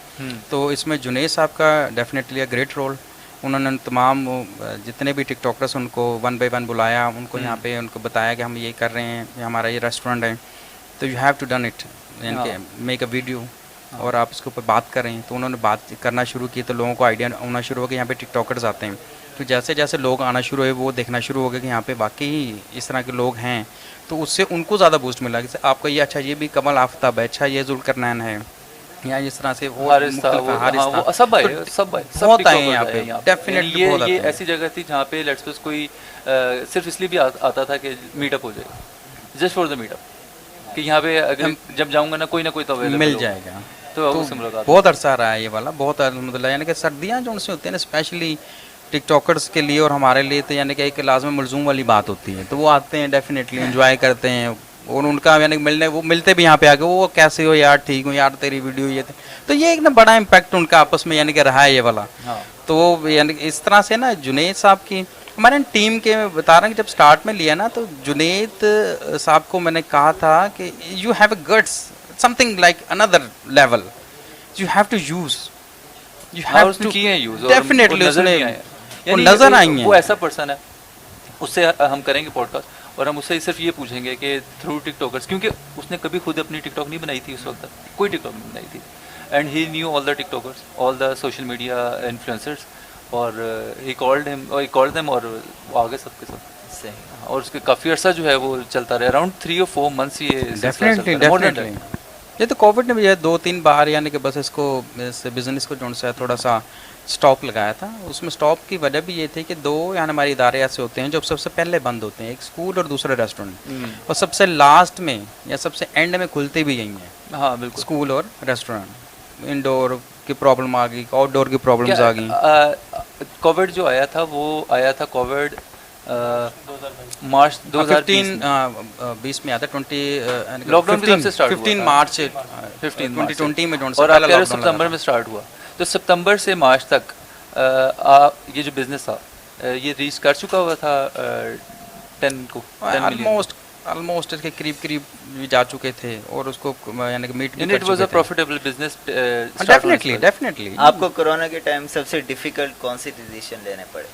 तो इसमें जुनेद साहब का डेफिनेटली अ ग्रेट रोल। उन्होंने तमाम जितने भी टिकटॉकर्स उनको 1 by 1 बुलाया, उनको यहाँ पे उनको बताया कि हम ये कर रहे हैं, ये हमारा ये रेस्टोरेंट है, तो you have to done it, यानी कि मेक अ वीडियो और आप इसके ऊपर बात करें। तो उन्होंने बात करना शुरू की, तो लोगों को आइडिया होना शुरू हो गया यहाँ पे टिकटॉकर्स आते हैं। तो जैसे जैसे लोग आना शुरू हुए, वो देखना शुरू हो गया कि यहाँ पे वाकई इस तरह के लोग हैं, तो उससे उनको ज़्यादा बूस्ट मिला कि आपका ये अच्छा, ये भी कमल आफ्ताब है, अच्छा ये जुल्करनैन है, या इस तरह से वो हारिस था, मुख्तलिफ वो, है, हारिस हाँ, था। वो सब आए, तो सब आए, सब बहुत आए टिकटॉकर्स यहाँ आए पे, यहाँ डेफिनेटली ये बहुत ये आते हैं। ऐसी जगह थी जहाँ पे लेट्स सपोज कोई सिर्फ इसलिए भी आता था कि मीटअप हो जाएगा, जस्ट फॉर द मीटअप, कि यहाँ पे अगर जब जाऊँगा ना कोई तो available मिल होगा। जाएगा। तो तो उससे मुलाकात बहुत अरसा रहा है ये वाला, बहुत मतलब यानी कि सर्दियाँ जो उनसे होती हैं ना, स्पेशली टिकटॉकर्स के लिए और हमारे लिए, तो यानी कि एक लाजमी मलजूम वाली बात होती है। तो वो आते हैं, डेफिनेटली एंजॉय करते हैं, और उनका यानी मिलने, वो मिलते भी यहाँ पे आके, वो कैसे हो यार, ठीक हो यार, तेरी वीडियो ये तो ये एक ना बड़ा इम्पैक्ट उनका आपस में यानी कि रहा है ये वाला। हाँ। तो वो यानी कि इस तरह से ना जुनेद साहब की हमारे टीम के बता रहे हैं कि जब स्टार्ट में लिया ना, तो जुनेद साहब को मैंने कहा था कि you have a guts, something like another level, you have to use, you हाँ, हैव उसने टू किए हैं यूज, डेफिनेटली नजर उसने नहीं आए, वो नजर आई हैं। वो ऐसा पर्सन है, उससे हम करेंगे पॉडकास्ट, और हम उससे सिर्फ ये पूछेंगे कि थ्रू टिकटॉकर्स, क्योंकि उसने कभी खुद अपनी टिकटॉक नहीं बनाई थी उस वक्त, कोई टिकटॉक नहीं बनाई थी, and he knew all the TikTokers, all the social media influencers, और ही कॉल्ड देम और वो आगे सबके सब सही। और उसके काफ़ी अर्सा जो है वो चलता रहा, अराउंड 3 और 4 मंथ्स ये डेफिनेटली डेफिनेटली ये तो कोविड ने भी 2-3 बार यानी कि बस इसको इस बिज़नेस को जो है थोड़ा सा स्टॉप लगाया था। उसमें स्टॉप की वजह भी ये थी कि 2 यानी हमारे इदारे ऐसे होते हैं जो सबसे पहले बंद होते हैं, एक स्कूल और दूसरा रेस्टोरेंट, और सबसे लास्ट में या सबसे एंड में खुलते भी यही हैं। हाँ बिल्कुल, स्कूल और रेस्टोरेंट। इंडोर की प्रॉब्लम आ गई, आउटडोर की प्रॉब्लम्स आ गई। कोविड जो आया था वो आया था कोविड मार्च 2020 में आता 20 लॉकडाउन की तरफ से स्टार्ट 15 मार्च 2020 में जो और आप कह रहे हो सितंबर में स्टार्ट हुआ, तो सितंबर से मार्च तक ये जो बिजनेस था ये रीच कर चुका हुआ था 10 को 10 मिलियन। ऑलमोस्ट इसके करीब भी जा चुके थे और उसको यानी कि मीट भी it was a profitable business. Definitely आपको कोरोना के टाइम सबसे डिफिकल्ट कौन सी डिसीजन लेने पड़े?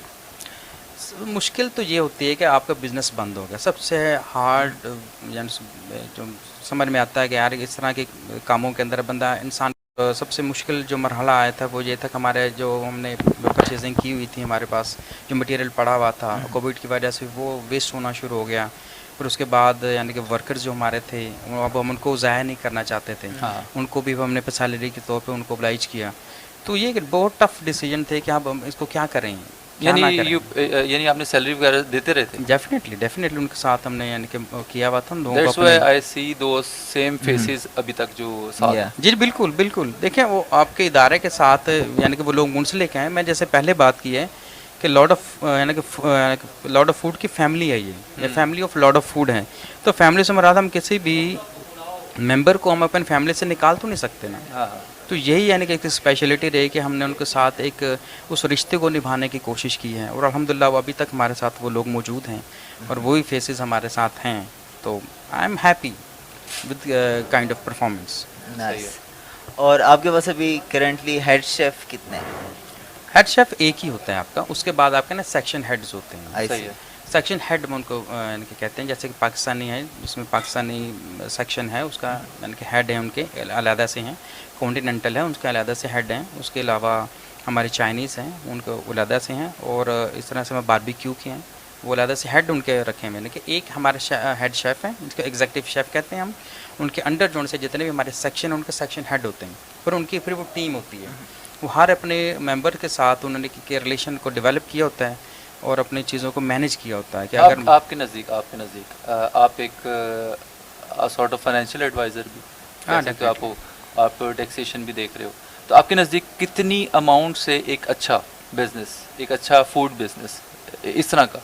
मुश्किल तो ये होती है कि आपका बिजनेस बंद हो गया। सबसे हार्ड यानी जो समझ में आता है कि यार इस तरह के कामों के अंदर बंदा इंसान, सबसे मुश्किल जो मरहला आया था वो ये था कि हमारे जो हमने परचेजिंग की हुई थी, हमारे पास जो मटेरियल पड़ा हुआ था कोविड की वजह से वो वेस्ट होना शुरू हो गया। फिर उसके बाद यानी कि वर्कर्स जो हमारे थे अब हम उनको ज़ाया नहीं करना चाहते थे। हाँ। उनको भी हमने सैलरी के तौर पे उनको oblige किया। तो ये बहुत टफ डिसीजन थे कि अब हम इसको क्या करें, यानी आपने सैलरी वगैरह देते रहते? डेफिनेटली उनके साथ हमने यानी कि किया हुआ था। That's why I see those same faces अभी तक जो साथ हैं। जी बिल्कुल देखें वो आपके इदारे के साथ यानी कि वो लोग मुंसलिक हैं। मैं जैसे पहले बात की है कि लॉर्ड ऑफ फूड की फैमिली है ये family of Lord of food है। तो फैमिली से मुराद हम किसी भी मेंबर को हम अपन फैमिली से निकाल तो नहीं सकते ना। हाँ। तो यही यानी कि एक स्पेशलिटी रही कि हमने उनके साथ एक उस रिश्ते को निभाने की कोशिश की है और अल्हम्दुलिल्लाह वो अभी तक हमारे साथ वो लोग मौजूद हैं और वही फेसेस हमारे साथ हैं। तो I am happy with kind of performance. Nice. और आपके पास अभी करेंटली हेड शेफ कितने हैं? हेड शेफ एक ही होता है आपका, उसके बाद आपके ना सेक्शन हेड्स होते हैं। सही है। सेक्शन हेड में उनको यानी कि कहते हैं, जैसे कि पाकिस्तानी है जिसमें पाकिस्तानी सेक्शन है उसका यानी कि हेड है उनके अलहदा से हैं, कॉन्टिनेंटल है उनके अलहदा से हेड हैं, उसके अलावा हमारे चाइनीज़ हैं उनको अलहदा से हैं, और इस तरह से मैं बारबेक्यू के हैं वो अलहदा से हेड उनके रखे हैं। यानी कि एक हमारे हेड शेफ़ हैं जिसको एग्जीक्यूटिव शेफ़ कहते हैं हम, उनके अंडर जो से जितने भी हमारे सेक्शन हैं उनके सेक्शन हेड होते हैं, फिर वो टीम होती है, वो हर अपने मेंबर के साथ उन्होंने के रिलेशन को डेवलप किया होता है और अपनी चीज़ों को मैनेज किया होता है कि अगर आपके नज़दीक आप एक सॉर्ट ऑफ फाइनेंशियल एडवाइज़र भी, हाँ, तो आप टैक्सेशन भी देख रहे हो, तो आपके नज़दीक कितनी अमाउंट से एक अच्छा बिजनेस, एक अच्छा फूड बिजनेस इस तरह का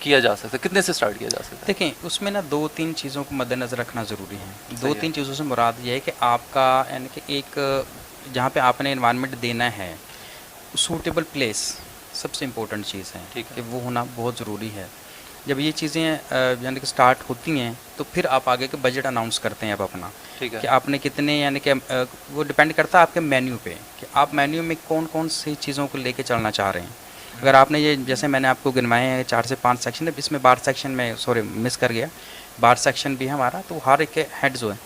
किया जा सकता है, कितने से स्टार्ट किया जा सकता है? देखें उसमें ना 2-3 चीज़ों को मद्देनज़र रखना ज़रूरी है। 2-3 चीज़ों से मुराद ये है कि आपका यानी कि एक जहाँ पे आपने इन्वायरमेंट देना है सूटेबल प्लेस सबसे इम्पोर्टेंट चीज़ है, ठीक है। कि वो होना बहुत ज़रूरी है। जब ये चीज़ें यानी कि स्टार्ट होती हैं तो फिर आप आगे के बजट अनाउंस करते हैं आप अपना, ठीक है। कि आपने कितने यानी कि वो डिपेंड करता है आपके मेन्यू पे कि आप मेन्यू में कौन कौन सी चीज़ों को लेके चलना चाह रहे हैं। अगर आपने ये जैसे मैंने आपको गिनवाए हैं 4 से 5 सेक्शन है, इसमें बार सेक्शन में मिस कर गया, बार सेक्शन भी है हमारा, तो हर एक हेड जो है,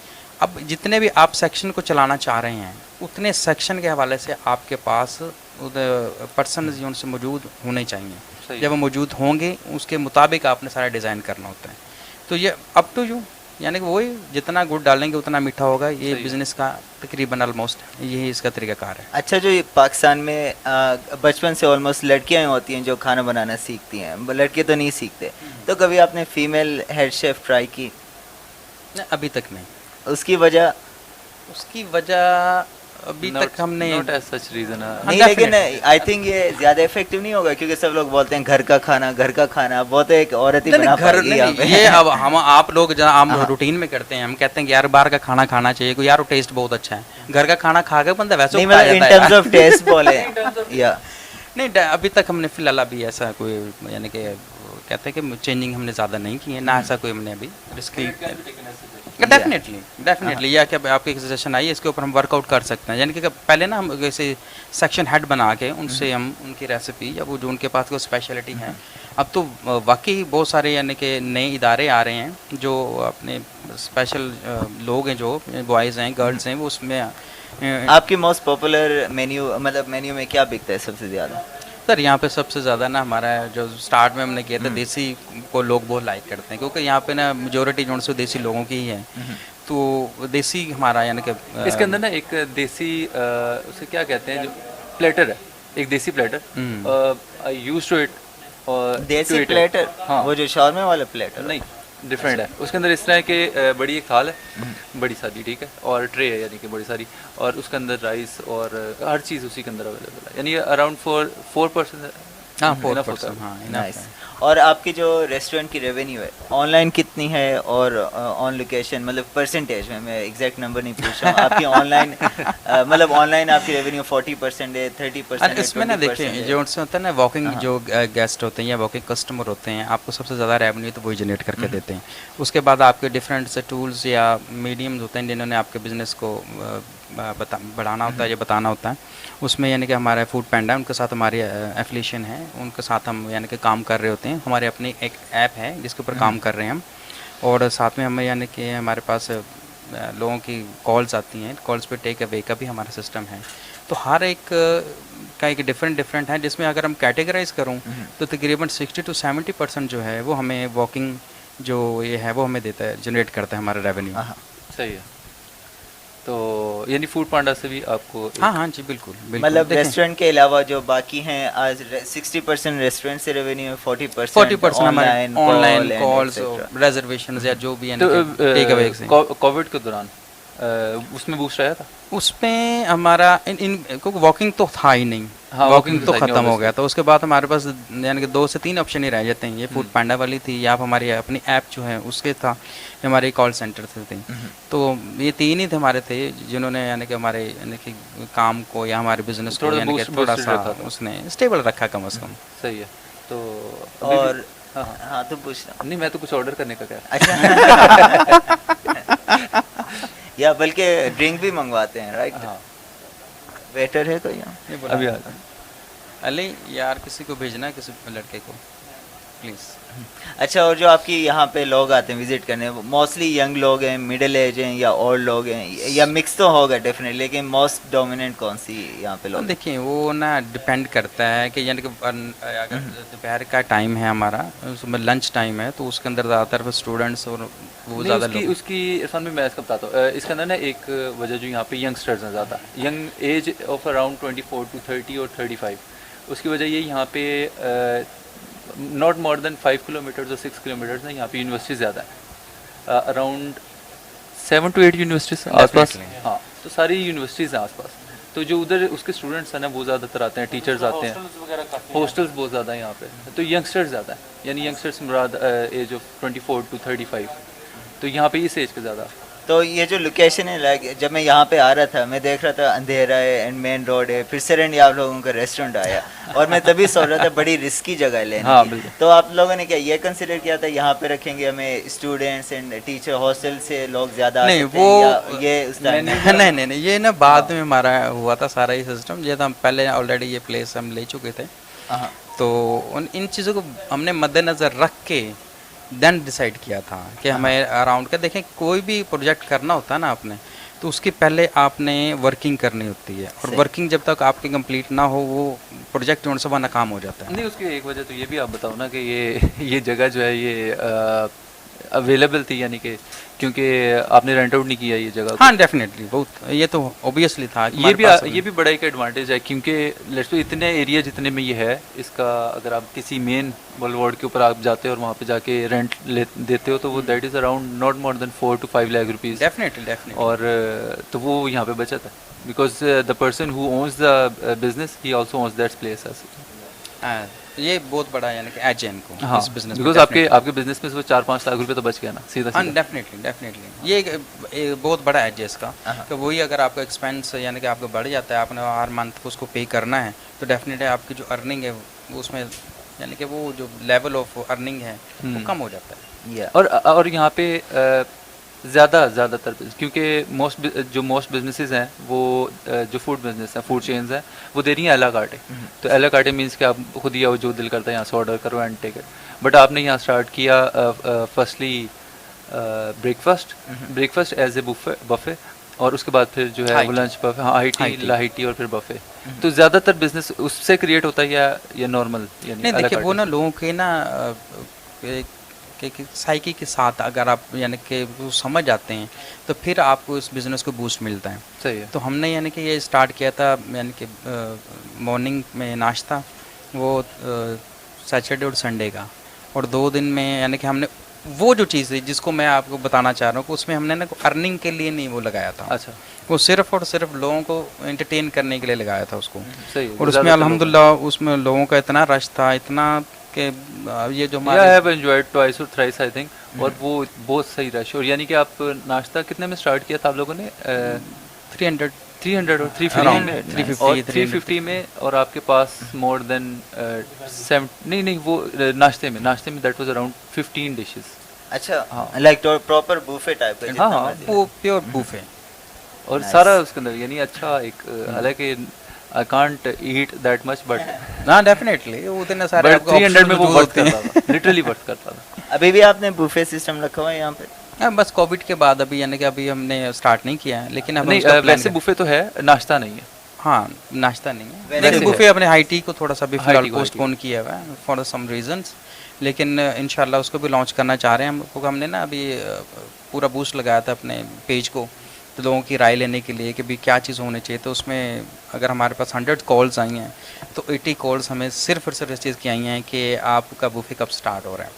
अब जितने भी आप सेक्शन को चलाना चाह रहे हैं उतने सेक्शन के हवाले से आपके पास पर्सन जो उनसे मौजूद होने चाहिए। जब वो मौजूद होंगे उसके मुताबिक आपने सारा डिज़ाइन करना होता है। तो ये अप टू यू, यानी कि वही जितना गुड़ डालेंगे उतना मीठा होगा। ये बिज़नेस का तकरीबन ऑलमोस्ट यही इसका तरीक़ाकार है। अच्छा, जो ये पाकिस्तान में बचपन से ऑलमोस्ट लड़कियां होती हैं जो खाना बनाना सीखती हैं, लड़के तो नहीं सीखते, तो कभी आपने फीमेल हेड शेफ ट्राई की? अभी तक नहीं। उसकी वजह अभी तक हमने नॉट एज सच रीजन नहीं, लेकिन आई थिंक ये ज़्यादा इफेक्टिव नहीं होगा क्योंकि सब लोग बोलते हैं घर का खाना बहुत एक औरत ही बना पाएगी यहाँ पे। ये अब हम आप लोग जहाँ हम रूटीन में करते हैं, हम कहते हैं कि यार बाहर का खाना खाना चाहिए, कोई यार टेस्ट बहुत अच्छा है, घर का खाना खा के बंदा वैसे नहीं, मतलब इन टर्म्स ऑफ टेस्ट बोले या नहीं। अभी तक हमने फिलहाल अभी ऐसा कोई यानी कि कहते हैं कि चेंजिंग हमने ज़्यादा नहीं की है ना, ऐसा कोई हमने अभी रिस्क डेफिनेटली या कि आपकी एक सजेशन आई है, इसके ऊपर हम वर्कआउट कर सकते हैं। यानी कि पहले ना हम जैसे सेक्शन हेड बना के उनसे हम उनकी रेसिपी या वो जो उनके पास को स्पेशलिटी है, अब तो वाकई बहुत सारे यानी कि नए इदारे आ रहे हैं जो अपने स्पेशल लोग हैं, जो बॉयज़ हैं गर्ल्स हैं, वो उसमें आपकी मोस्ट पॉपुलर मेन्यू, मतलब मेन्यू में क्या बिकता है सबसे ज़्यादा? सर यहाँ पे सबसे ज़्यादा ना हमारा जो स्टार्ट में हमने किया था देसी को लोग बहुत लाइक करते हैं, क्योंकि यहाँ पे ना मेजोरिटी जो से देसी लोगों की ही है, तो देसी हमारा यानी कि इसके अंदर ना एक देसी उसे क्या कहते हैं, जो प्लेटर है, एक देसी platter I use to it. और देसी प्लेटर, हाँ, वो जो शॉर्मे वाला प्लेटर? नहीं, डिफरेंट है। उसके अंदर इस तरह के बड़ी एक थाल है, बड़ी सारी, ठीक है, और ट्रे है यानी कि बड़ी सारी, और उसके अंदर राइस और हर चीज़ उसी के अंदर अवेलेबल है, यानी अराउंड 4%। हाँ, enough होता 4%, है। हाँ, नाइस। और आपकी जो रेस्टोरेंट की रेवेन्यू है ऑनलाइन कितनी है, और ऑन लोकेशन, मतलब परसेंटेज में, मैं एग्जैक्ट नंबर नहीं पूछ रहा हूँ, आपकी ऑनलाइन मतलब ऑनलाइन आपकी रेवेन्यू 40% है, 30% और इसमें ना देखिए जो उनसे होता है ना वॉकिंग जो गेस्ट होते हैं या वॉकिंग कस्टमर होते हैं, आपको सबसे ज़्यादा रेवेन्यू तो वही जनरेट करके देते हैं। उसके बाद आपके डिफरेंट से टूल्स या मीडियम्स होते हैं जिन्होंने आपके बिज़नेस को बढ़ाना होता है या बताना होता है, उसमें यानी कि हमारा फूड पैंडा, उनके साथ हमारी एफिलिएशन है, उनके साथ हम यानी कि काम कर रहे होते हैं। हमारे अपनी एक ऐप है जिसके ऊपर काम कर रहे हैं हम, और साथ में हमें यानी कि हमारे पास लोगों की कॉल्स आती हैं, कॉल्स पे टेक अवे का भी हमारा सिस्टम है। तो हर एक का एक डिफरेंट है, जिसमें अगर हम कैटेगराइज करूँ तो तकरीबन 60 to 70% जो है वो हमें वॉकिंग जो ये है वो हमें देता है, जनरेट करता है हमारा रेवेन्यू। सही है। तो यानी फूड पांडा से भी आपको हाँ जी, बिल्कुल मतलब रेस्टोरेंट के अलावा जो बाकी हैं, आज 60% रेस्टोरेंट से रेवेन्यू, 40% हमारे ऑनलाइन कॉल्स, रिजर्वेशंस या जो भी यानी कि टेक अवे से। कोविड के दौरान उसमें बूस्ट आया था? उसमें हमारा क्योंकि वॉकिंग तो था ही नहीं, हाँ, वॉकिंग तो था ही नहीं, ख़त्म हो गया था। उसके बाद हमारे पास यानी कि 2 से 3 ऑप्शन ही रह जाते हैं। ये फूड पैंडा वाली थी, या आप हमारी अपनी ऐप जो है उसके था, हमारे कॉल सेंटर से थे। तो ये 3 ही थे हमारे थे जिन्होंने यानी कि हमारे यानी कि काम को या हमारे बिजनेस को यानी कि थोड़ा सा उसने स्टेबल रखा कम अज़ कम। सही है। तो और हाँ तो पूछ रहा नहीं, मैं तो कुछ ऑर्डर करने का कह रहा। अच्छा या बल्कि ड्रिंक भी मंगवाते हैं, राइट? हाँ, वेटर है कोई यहाँ? अभी आ जाए। अली यार किसी को भेजना है, किसी लड़के को प्लीज़। अच्छा, और जो आपकी यहाँ पे लोग आते हैं विजिट करने, मोस्टली यंग लोग हैं, मिडिल एज हैं, या ओल्ड लोग हैं, या मिक्स तो होगा डेफिनेटली, लेकिन मोस्ट डोमिनेंट कौन सी यहाँ पे लोग? देखिए वो ना डिपेंड करता है कि यानी कि अगर दोपहर का टाइम है हमारा, उसमें लंच टाइम है, तो उसके अंदर ज़्यादातर स्टूडेंट्स और वो ज़्यादा लोग। उसकी इरफान में मैं इसका बताता हूँ। इसके अंदर ना एक वजह जो यहाँ पे यंगस्टर्स हैं ज़्यादा, young age of around 24 to 30 और 35, उसकी वजह ये यहाँ पे नॉट मोर देन 5 किलोमीटर्स और 6 किलोमीटर्स ना यहाँ पे यूनिवर्सिटी ज़्यादा है, अराउंड 7 to 8 यूनिवर्सिटीज़ आसपास। हाँ, तो सारी यूनिवर्सिटीज़ हैं आसपास, तो जो उधर उसके स्टूडेंट्स हैं ना वो ज़्यादातर आते हैं, टीचर्स आते हैं, हॉस्टल्स बहुत ज़्यादा है यहाँ पे, तो यंगस्टर्स ज़्यादा है, यानी यंगस्टर्स मुराद एज ऑफ 24 to 35, तो यहाँ पे इस एज के ज़्यादा। तो ये जो लोकेशन है, लाइक जब मैं यहाँ पे आ रहा था, मैं देख रहा था अंधेरा है एंड मेन रोड है, फिर सडनली आप लोगों का रेस्टोरेंट आया, और मैं तभी सोच रहा था बड़ी रिस्की जगह है लेने हाँ, की। बिल्कुल। तो आप लोगों ने क्या ये कंसिडर किया था यहाँ पे रखेंगे हमें स्टूडेंट्स एंड टीचर, हॉस्टल से लोग ज़्यादा नहीं, वो ये उस टाइम नहीं, ये ना बाद में हमारा हुआ था सारा ये सिस्टम। ये तो हम पहले ऑलरेडी ये प्लेस हम ले चुके थे, तो इन चीज़ों को हमने मद्देनज़र रख के देन डिसाइड किया था कि हमें अराउंड का देखें, कोई भी प्रोजेक्ट करना होता है ना आपने, तो उसके पहले आपने वर्किंग करनी होती है, और वर्किंग जब तक आपकी कंप्लीट ना हो वो प्रोजेक्ट जो है नाकाम हो जाता है। नहीं, उसकी एक वजह तो ये भी आप बताओ ना कि ये जगह जो है ये अवेलेबल थी, यानी कि क्योंकि आपने रेंट आउट नहीं किया ये जगह को। हाँ, डेफिनेटली, बहुत ये तो ऑब्वियसली था। ये भी बड़ा एक एडवांटेज है, क्योंकि लेट्स इतने एरिया जितने में ये है इसका, अगर आप किसी मेन बुलवार्ड के ऊपर आप जाते हो और वहाँ पे जाके रेंट देते हो, तो वो that is around not more than 4 to 5 lakh rupees. Definitely. और तो वो यहाँ पे बचत है, because the person who owns the business he also owns that place. ये बहुत बड़ा यानी कि एज है इनको, हाँ, इस बिजनेस, बिकॉज आपके बिजनेस में से 4-5 लाख रुपए तो बच गया ना, सीधा। हाँ, डेफिनेटली ये एक बहुत बड़ा एज है इसका, कि वही अगर आपका एक्सपेंस यानी कि आपका बढ़ जाता है, आपने हर मंथ उसको पे करना है, तो डेफिनेटली आपकी जो अर्निंग है वो उसमें यानी कि वो जो लेवल ऑफ अर्निंग है वो कम हो जाता है। और यहाँ पे ज़्यादातर क्योंकि मोस्ट बिजनेसेस हैं वो जो फूड बिजनेस हैं, फूड चेन्स हैं, वो दे रही हैं अला कार्टे। तो अला कार्टे मीन्स कि आप खुद ही आओ, जो दिल करता है यहाँ से ऑर्डर करो एंड टेक इट। बट आपने यहाँ स्टार्ट किया firstly breakfast as a buffet, और उसके बाद फिर जो है वो लंच बफे, हाँ हाई टी, लाही टी और फिर बफे। तो ज़्यादातर बिजनेस उससे क्रिएट होता है या नॉर्मल? नहीं देखिए, वो ना लोगों के ना कि साइकी के साथ अगर आप यानी कि वो समझ जाते हैं तो फिर आपको इस बिज़नेस को बूस्ट मिलता है। सही है। तो हमने यानी कि ये स्टार्ट किया था, यानी कि मॉर्निंग में नाश्ता वो सैटरडे और संडे का, और 2 दिन में यानी कि हमने वो जो चीज़ है जिसको मैं आपको बताना चाह रहा हूँ कि उसमें हमने ना अर्निंग के लिए नहीं वो लगाया था। अच्छा। वो सिर्फ और सिर्फ लोगों को एंटरटेन करने के लिए लगाया था उसको। सही है। और उसमें अल्हम्दुलिल्लाह उसमें लोगों का इतना रश था, इतना कि ये जो हमारे आई हैव एंजॉयड ट्वाइस और थ्राइस आई थिंक, और वो बहुत सही रश। और यानी कि आप नाश्ता कितने में स्टार्ट किया था आप लोगों ने? 300 और 350 में, 350 और 350 में, और आपके पास मोर देन 7 नहीं वो नाश्ते में दैट वाज अराउंड 15 डिशेस। अच्छा, लाइक प्रॉपर बुफे टाइप है? हाँ, वो प्योर बुफे और सारा उसके अंदर यानी अच्छा एक, हालांकि I can't eat that much but ना डेफिनेटली वो उतने सारे बट 300 में वो वर्क करता था, लिटरली वर्क करता था। अभी भी आपने बुफे सिस्टम रखा हुआ है यहाँ पे? हाँ, बस कोविड के बाद अभी यानी कि अभी हमने स्टार्ट नहीं किया है, लेकिन नहीं वैसे बुफे तो है, नाश्ता नहीं है। हाँ, नाश्ता नहीं है, वैसे लेकिन है। बुफे अपने हाई टी को थोड़ा सा भी हाई फिलहाल टी को पोस्टपोन किया हुआ है फॉर सम रीजंस, लेकिन इंशाल्लाह उसको भी लॉन्च करना चाह रहे हैं हम, क्योंकि हमने ना अभी पूरा बूस्ट लगाया था अपने पेज को, तो लोगों की राय लेने के लिए कि भी क्या चीज़ होनी चाहिए। तो उसमें अगर हमारे पास 100 कॉल्स आई हैं तो 80 कॉल्स हमें सिर्फ और सिर्फ इस चीज़ की आई हैं कि आपका बुफे कब स्टार्ट हो रहा है,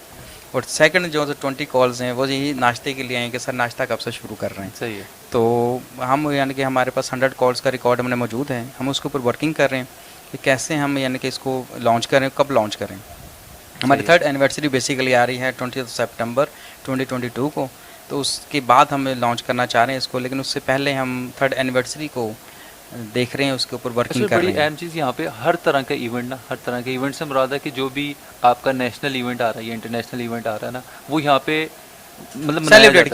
और सेकंड जो 20 कॉल्स हैं वो यही नाश्ते के लिए हैं कि सर नाश्ता कब से शुरू कर रहे हैं। सही है। तो हम यानी कि हमारे पास 100 कॉल्स का रिकॉर्ड हमने मौजूद है, हम उसके ऊपर वर्किंग कर रहे हैं कि कैसे हम यानी कि इसको लॉन्च करें, कब लॉन्च करें। हमारी 3rd एनिवर्सरी बेसिकली आ रही है 20 सितंबर 2022 को, तो उसके बाद हम लॉन्च करना चाह रहे हैं इसको, लेकिन उससे पहले हम 3rd एनिवर्सरी को देख रहे हैं, उसके ऊपर वर्किंग कर बड़ी रहे हैं। अहम चीज़ यहाँ पे हर तरह का इवेंट ना, हर तरह के इवेंट से मुराद है कि जो भी आपका नेशनल इवेंट आ रहा है या इंटरनेशनल इवेंट आ रहा है ना, वो यहाँ पे मतलब सेलिब्रेट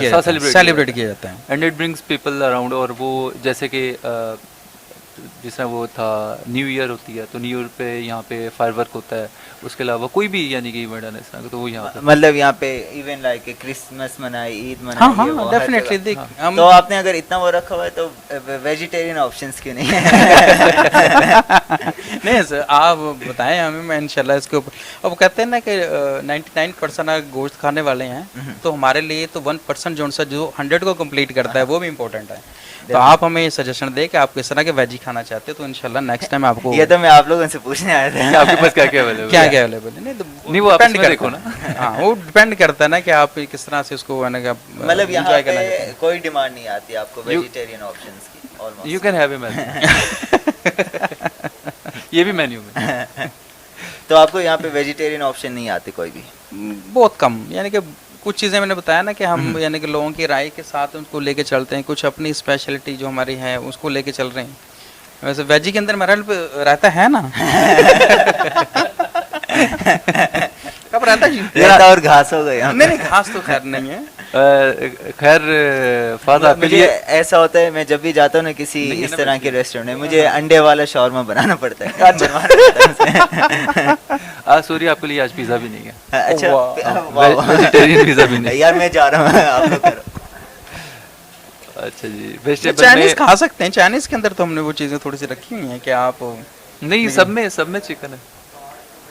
किया जाता है and it brings people around. और वो जैसे कि जिस तरह वो था न्यू ईयर होती है, तो न्यू ईयर पे यहाँ पे फायरवर्क होता है, उसके अलावा कोई भी यानी कि इवेंट है ना इस तरह का, तो वो यहाँ पे मतलब यहाँ पे इवन लाइक क्रिसमस मनाई, ईद मनाई। हाँ हाँ डेफिनेटली देख हम तो आपने अगर इतना वो रखा हुआ है तो वेजिटेरियन ऑप्शंस क्यों नहीं है? नहीं सर, आप बताएं हमें, मैं इंशाल्लाह इसके ऊपर। अब कहते हैं ना कि 99% अगर गोश्त खाने वाले हैं तो हमारे लिए तो 1% जो 100 को कंप्लीट करता है वो भी इम्पोर्टेंट है। तो आप हमें सजेशन दें कि आप किस तरह के वेजी खाना चाहते हो, तो इंशाल्लाह नेक्स्ट टाइम आपको ये तो मैं आप लोगों से पूछने आया था। आपके पास क्या क्या अवेलेबल क्या क्या अवेलेबल है। नहीं तो नहीं, वो आप depend इसमें करता देखो है। ना। हाँ, वो डिपेंड करता है ना कि आप किस तरह से उसको मतलब यहाँ enjoy करना चाहते पे हैं। कोई डिमांड नहीं आती आपको वेजिटेरियन ऑप्शंस की almost? You can have a menu. ये भी मेन्यू में। तो आपको यहाँ पे वेजिटेरियन ऑप्शन नहीं आते कोई भी? बहुत कम, यानी कि कुछ चीज़ें मैंने बताया ना कि हम यानी कि लोगों की राय के साथ उनको लेके चलते हैं, कुछ अपनी स्पेशलिटी जो हमारी है उसको लेके चल रहे हैं। वैसे वेजी के अंदर मेरा रहता है ना कब रहता है जी? रहता और घास हो गया। नहीं घास तो खैर नहीं है। खैर फाद आपके मुझे लिए ऐसा होता है, मैं जब भी जाता हूँ ना किसी नहीं है इस ना तरह वैसे। के रेस्टोरेंट में, मुझे अंडे वाला शॉर्मा बनाना पड़ता है, बनवाना पड़ता है उसे। आज सॉरी आपके लिए आज पिज़्ज़ा भी नहीं है। अच्छा, वाह। वेजिटेरियन पिज़्ज़ा भी नहीं। यार मैं जा रहा हूँ, आप लोग करो। अच्छा जी, वेजिटेबल चाइनीज में खा सकते हैं, चाइनीज के अंदर तो हमने वो चीज़ें थोड़ी सी रखी हुई हैं कि आप नहीं, सब में चिकन है।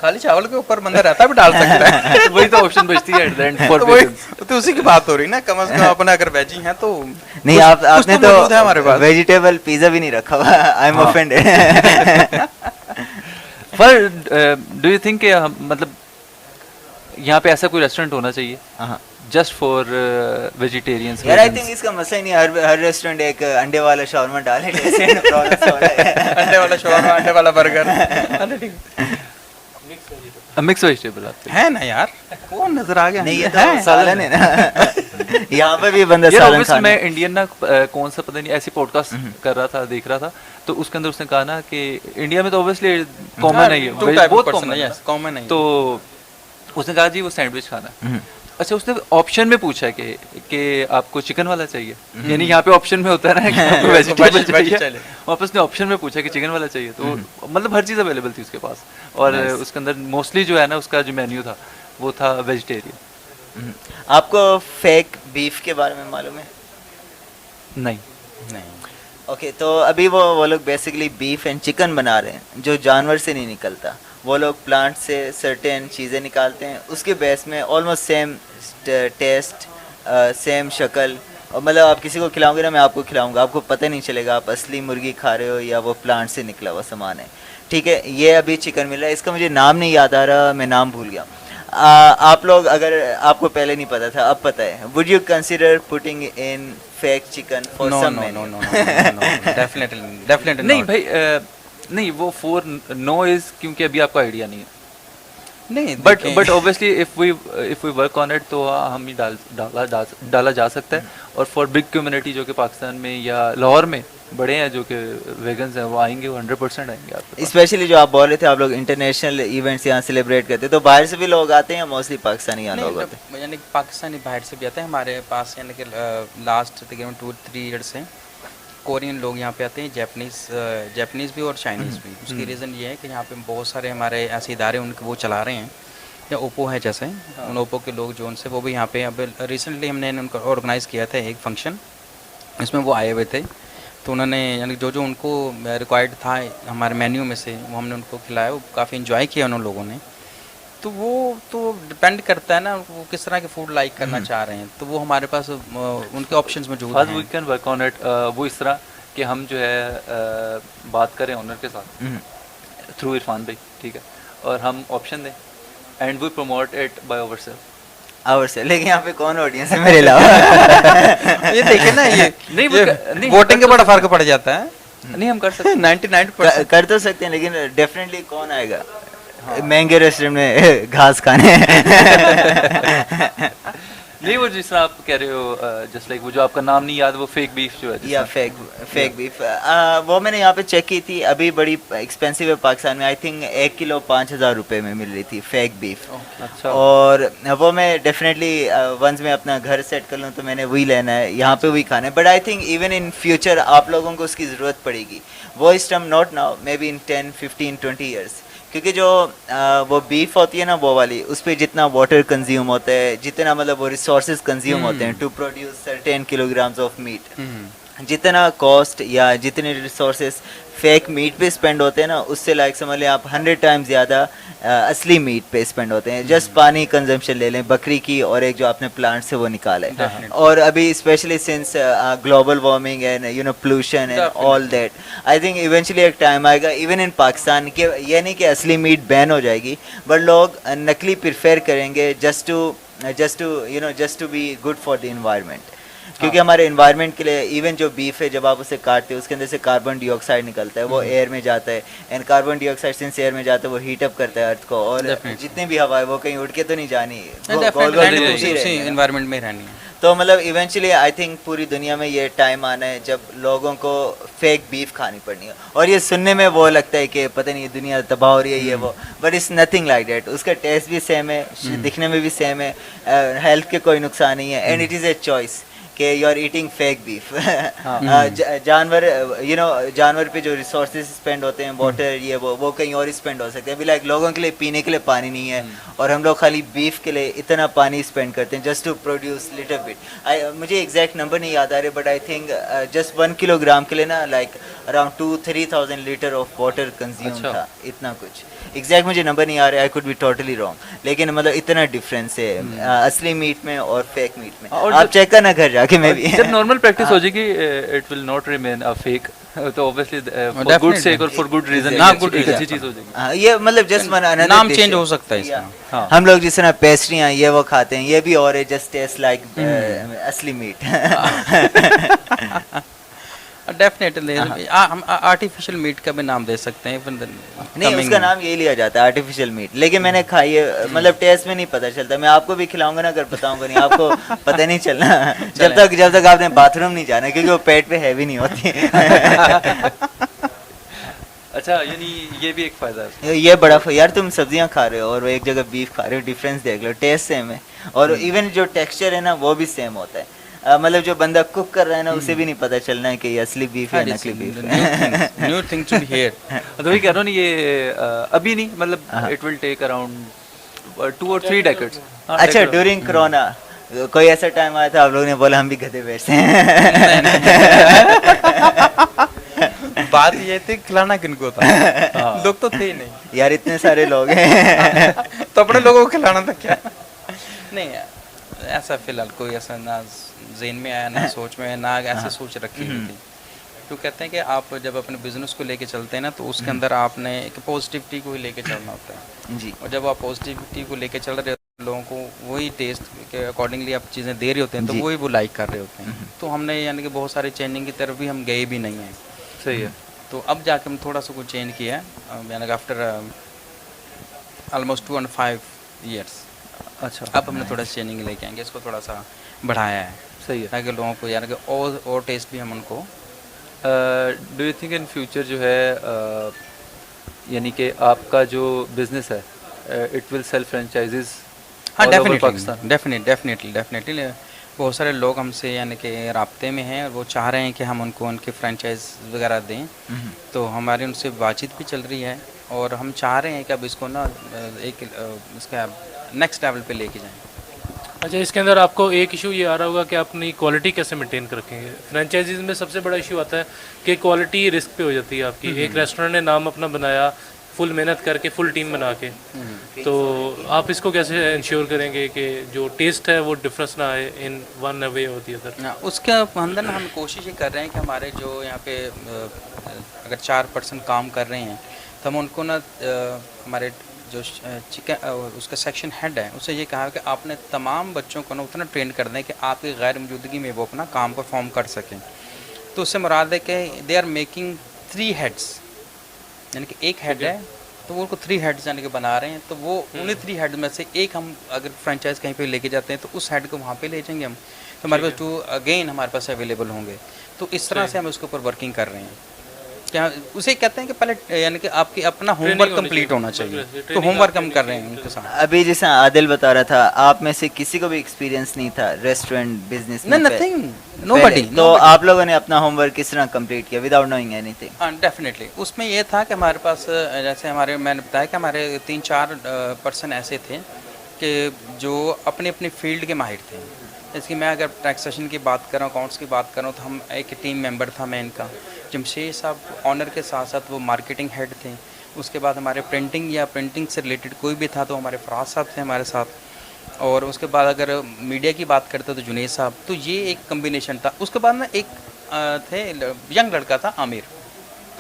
खाली चावल के ऊपर बंदा रहता भी डाल सकता है। वही तो ऑप्शन बचती है एट द एंड फॉर तो वही तो उसी की बात हो रही ना, कम से कम अपना अगर वेजी हैं तो नहीं, आपने कुछ तो मौजूद है हमारे तो पास। वेजिटेबल पिज्जा भी नहीं रखा हुआ। I am offended. पर डू यू थिंक मतलब यहाँ पे ऐसा कोई रेस्टोरेंट होना चाहिए जस्ट फॉर वेजिटेरियंस? यार आई थिंक इसका मसला ही नहीं, हर रेस्टोरेंट एक अंडे वाला शॉर्मा डाले, जैसे प्रॉब्लम हो रहा है। अंडे वाला शोरमा, अंडे वाला बर्गर मिक्स वेजिटेबल आपके है ना यार, वो नजर आ गया। नहीं, ये है। तो सालन है ना। यहाँ पे भी बंदा यार सालन obviously खाना। मैं इंडियन ना कौन सा पता नहीं ऐसी पॉडकास्ट कर रहा था, देख रहा था, तो उसके अंदर उसने कहा ना कि इंडिया में तो ऑब्वियसली कॉमन है, ये बहुत कॉमन है। कॉमन है। तो उसने कहा जी वो सैंडविच खाना है, अच्छा, उसने ऑप्शन में पूछा कि आपको चिकन वाला चाहिए, यानी यहाँ पे ऑप्शन में होता है ना कि आपको वेजिटेबल चाहिए, वापस ने ऑप्शन में पूछा कि चिकन वाला चाहिए, तो मतलब हर चीज़ अवेलेबल थी उसके पास, और उसके अंदर मोस्टली जो है ना उसका जो मेन्यू था वो था वेजिटेरियन। आपको फेक बीफ के बारे में मालूम है? नहीं। ओके, तो अभी वो लोग बेसिकली बीफ एंड चिकन बना रहे हैं जो जानवर से नहीं निकलता। वो लोग प्लांट से सर्टेन चीज़ें निकालते हैं, उसके बेस में ऑलमोस्ट सेम टेस्ट, सेम शक्ल, और मतलब आप किसी को खिलाओगे ना, मैं आपको खिलाऊंगा, आपको पता नहीं चलेगा आप असली मुर्गी खा रहे हो या वो प्लांट से निकला हुआ सामान है। ठीक है, ये अभी चिकन मिल रहा है, इसका मुझे नाम नहीं याद आ रहा, मैं नाम भूल गया। आप लोग, अगर आपको पहले नहीं पता था अब पता है, would you consider putting in fake chicken for some menu? Definitely नहीं भाई, नहीं, वो फॉर नो इज क्योंकि अभी आपको आइडिया नहीं है, नहीं, but obviously if we work on it तो हम ही डाला जा सकता है। और फॉर बिग कम्युनिटी जो कि पाकिस्तान में या लाहौर में बड़े हैं जो कि वेगन्स हैं, वो आएंगे, वो 100% आएंगे आपके पास। स्पेशली जो आप बोल रहे थे, आप लोग इंटरनेशनल इवेंट्स यहाँ सेलिब्रेट करते हैं, तो बाहर से भी लोग आते हैं या मोस्टली पाकिस्तानी यहाँ लोग होते हैं? यानी पाकिस्तानी बाहर से भी आते हैं हमारे पास, यानी कि लास्ट तकरीबन 2-3 ईयर से कोरियन लोग यहाँ पे आते हैं, जापानीज़ भी और चाइनीज़ भी। उसकी रीज़न ये है कि यहाँ पे बहुत सारे हमारे ऐसे इदारे उनके वो चला रहे हैं, या ओप्पो है जैसे, उन ओप्पो के लोग जो उनसे वो भी यहाँ पे, अब रिसेंटली हमने उनको ऑर्गेनाइज़ किया था एक फंक्शन, इसमें वो आए हुए थे, तो उन्होंने यानी जो उनको रिक्वायर्ड था हमारे मेन्यू में से वो हमने उनको खिलाया, वो काफ़ी इन्जॉय किया उन लोगों ने। तो वो तो डिपेंड करता है ना वो किस तरह के फूड लाइक करना चाह रहे हैं, तो वो हमारे पास उनके ऑप्शंस मौजूद हैं। We can work on it, वो इस तरह कि हम जो है बात करें ओनर के साथ थ्रू इरफान भाई, ठीक है, और हम ऑप्शन दें and we promote it by ourselves. लेकिन यहाँ पे कौन ऑडियंस है मेरे अलावा? ये देखिए ना, ये नहीं, वोटिंग का बड़ा फर्क पड़ जाता है। नहीं, हम कर सकते हैं 99% कर तो सकते हैं, लेकिन डेफिनेटली कौन आएगा महंगे रेस्टोरेंट में घास खाने? नहीं, वो जिस तरह आप कह रहे हो, जस्ट लाइक वो जो आपका नाम नहीं याद, वो फेक बीफ जो है, या फेक बीफ, वो मैंने यहाँ पे चेक की थी, अभी बड़ी एक्सपेंसिव है पाकिस्तान में। आई थिंक 1 किलो 5,000 रुपये में मिल रही थी फेक बीफ। अच्छा। और वो मैं डेफिनेटली वंस मैं अपना घर सेट कर लूँ तो मैंने वही लेना है, यहाँ पे वही खाना है। But I think even in future आप लोगों को उसकी ज़रूरत पड़ेगी, वो इस time not now, may be in 10, 15, 20 years, क्योंकि जो वो बीफ होती है ना वो वाली, उस पर जितना वाटर कंज्यूम होता है, जितना मतलब वो रिसोर्सेज कंज्यूम होते हैं to produce certain kilograms of meat, जितना कॉस्ट या जितने रिसोर्सेज फेक मीट पे स्पेंड होते हैं ना, उससे लाइक समझ लें आप 100 टाइम्स ज़्यादा असली मीट पे स्पेंड होते हैं। जस्ट पानी कंजम्पशन ले लें बकरी की, और एक जो आपने प्लांट से वो निकाला है, और अभी specially since global warming and pollution and all that, I think eventually एक टाइम आएगा इवन इन पाकिस्तान के, ये नहीं कि असली मीट बैन हो जाएगी, बट लोग नकली प्रिफेर करेंगे just to be good for the environment. क्योंकि हमारे इन्वायरमेंट के लिए इवन जो बीफ है, जब आप उसे काटते हो उसके अंदर से कार्बन डाइऑक्साइड निकलता है, वो एयर में जाता है, and carbon dioxide since air में जाता है वो हीट अप करता है अर्थ को, और जितनी भी हवा है वो कहीं उड़ के तो नहीं जानी, एनवायरनमेंट में रहनी है। तो मतलब इवेंचुअली आई थिंक पूरी दुनिया में ये टाइम आना है जब लोगों को फेक बीफ खानी पड़नी है। और ये सुनने में वो लगता है कि पता नहीं दुनिया तबाह हो रही है ये वो, but it's nothing like that. उसका टेस्ट भी सेम है, दिखने में भी सेम है, हेल्थ के कोई नुकसान नहीं है, and it is a choice कि you are eating fake beef. जानवर जानवर पे जो रिसोर्सेज स्पेंड होते हैं, वाटर ये वो कहीं और स्पेंड हो सकते हैं। अभी लाइक लोगों के लिए पीने के लिए पानी नहीं है, और हम लोग खाली बीफ के लिए इतना पानी स्पेंड करते हैं just to produce little bit. मुझे एग्जैक्ट नंबर नहीं याद आ रहे, but I think just 1 kilogram के लिए ना like around 2-3,000 litre of water consume था, इतना कुछ। एग्जैक्ट मुझे नंबर नहीं आ रहा, I could be totally wrong, लेकिन मतलब इतना डिफरेंस है असली मीट में और फेक मीट में। और आप चेक करना घर जाके मैं भी। जब नॉर्मल प्रैक्टिस हो जाएगी it will not remain a fake, तो ऑब्वियसली फॉर गुड सेक और फॉर गुड रीजन एक अच्छी चीज हो जाएगी। ये मतलब जस्ट नाम चेंज हो सकता है इसका। हम लोग जिस तरह पेस्ट्रियाँ ये वो खाते हैं, ये भी और है जस्ट टेस्ट लाइक असली मीट। डेफिनेटली हम आर्टिफिशियल मीट का भी नाम दे सकते हैं। नहीं, उसका नाम यही लिया जाता है आर्टिफिशियल मीट, लेकिन मैंने खाई है, मतलब टेस्ट में नहीं पता चलता। मैं आपको भी खिलाऊंगा ना, अगर बताऊंगा नहीं आपको पता नहीं चलना जब तक आपने बाथरूम नहीं जाना, क्योंकि वो पेट पे हैवी नहीं होती। अच्छा, यानी ये भी एक फ़ायदा है। ये बड़ा यार तुम सब्जियां खा रहे हो और वो एक जगह बीफ खा रहे हो, डिफरेंस देख लो, टेस्ट सेम है और इवन जो टेक्सचर है ना वो भी सेम होता है। मतलब जो बंदा कुक कर रहा है ना उसे भी नहीं पता चलना है कि ये असली बीफ है नकली बीफ है। New thing to hear. तो वही कह रहा हूँ ना, ये अभी नहीं, मतलब it will take around 2 or 3 decades। अच्छा, ड्यूरिंग कोरोना कोई ऐसा टाइम आया था आप लोगों ने बोला हम भी गधे बेचते हैं? बात ये थी खिलाना किनको था, लोग तो थे ही नहीं यार इतने सारे लोग हैं। तो अपने लोगों को खिलाना था क्या? नहीं, ऐसा फिलहाल कोई ऐसा ना ज़हन में आया, ना सोच में आया, ना ऐसे सोच रखी हुई थी। तो कहते हैं कि आप जब अपने बिजनेस को लेके चलते हैं ना तो उसके अंदर आपने एक पॉजिटिविटी को ही लेके चलना होता है जी। और जब आप पॉजिटिविटी को लेके चल रहे हो लोगों को वही टेस्ट के अकॉर्डिंगली आप चीज़ें दे रहे होते हैं तो जी। वही वो लाइक कर रहे होते हैं। तो हमने यानी कि बहुत सारे चेंजिंग की तरफ भी हम गए भी नहीं हैं। सही है। तो अब जाके हम थोड़ा सा कुछ चेंज किया है, यानी कि आफ्टर ऑलमोस्ट 2.5 years अच्छा, अब हमने थोड़ा चेंजिंग लेके आएंगे, इसको थोड़ा सा बढ़ाया है सही है। ताकि लोगों को यानी कि और टेस्ट भी हम उनको do you think in future जो है यानी कि आपका जो बिजनेस है इट विल सेल फ्रेंचाइजीज हाँ all over Pakistan? डेफिनेटली बहुत सारे लोग हमसे यानी कि राब्ते में हैं और वो चाह रहे हैं कि हम उनको उनके फ्रेंचाइज वगैरह दें। तो हमारी उनसे बातचीत भी चल रही है और हम चाह रहे हैं कि अब इसको ना एक इसका नेक्स्ट लेवल पे लेके जाएं। अच्छा, इसके अंदर आपको एक इशू ये आ रहा होगा कि आप अपनी क्वालिटी कैसे मेंटेन कर रखेंगे। फ्रेंचाइजीज में सबसे बड़ा इशू आता है कि क्वालिटी रिस्क पे हो जाती है आपकी। एक रेस्टोरेंट ने नाम अपना बनाया फुल मेहनत करके, फुल टीम बना के, तो आप इसको कैसे इंश्योर करेंगे कि जो टेस्ट है वो डिफरेंस ना आए इन वन वे और दी अदर? ना उसके अंदर ना हम कोशिश ये कर रहे हैं कि हमारे जो यहाँ पे अगर 4 पर्सन काम कर रहे हैं तो हम उनको ना हमारे जो चिकन उसका सेक्शन हेड है उससे ये कहा है कि आपने तमाम बच्चों को ना उतना ट्रेन कर दें कि आपकी गैर मौजूदगी में वो अपना काम परफॉर्म कर सकें। तो उससे मुराद है कि दे आर मेकिंग 3 heads, यानी कि एक हेड है तो वो उनको 3 heads यानी कि बना रहे हैं। तो वो उन्हीं 3 heads में से एक हम अगर फ्रेंचाइज कहीं पे लेके जाते हैं तो उस हेड को वहाँ पे ले जाएंगे हम, तो हमारे पास 2 अगेन हमारे पास अवेलेबल होंगे। तो इस तरह से हम उसके ऊपर वर्किंग कर रहे हैं। क्या उसे कहते हैं कि पहले यानी कि आपकी अपना होमवर्क कंप्लीट होना चाहिए, तो होमवर्क हम कर रहे हैं उनके साथ। अभी जैसे आदिल बता रहा था आप में से किसी को भी एक्सपीरियंस नहीं था रेस्टोरेंट बिजनेस में? Nothing, nobody. तो आप लोगों ने अपना होमवर्क किस तरह कंप्लीट किया विदाउट नोइंग एनीथिंग? हाँ डेफिनेटली, उसमें ये था कि हमारे पास जैसे मैंने बताया कि हमारे 3-4 पर्सन ऐसे थे कि जो अपनी अपनी फील्ड के माहिर थे। इसकी मैं अगर टैक्सेशन की बात कर रहा हूँ, अकाउंट्स की बात कर रहा हूँ, तो हम एक टीम मेंबर था मैं इनका। जमशेद साहब ऑनर के साथ साथ वो मार्केटिंग हेड थे। उसके बाद हमारे प्रिंटिंग या प्रिंटिंग से रिलेटेड कोई भी था तो हमारे फराज साहब थे हमारे साथ। और उसके बाद अगर मीडिया की बात करते तो जुनेद साहब। तो ये एक कम्बिनेशन था। उसके बाद ना एक थे यंग लड़का था आमिर,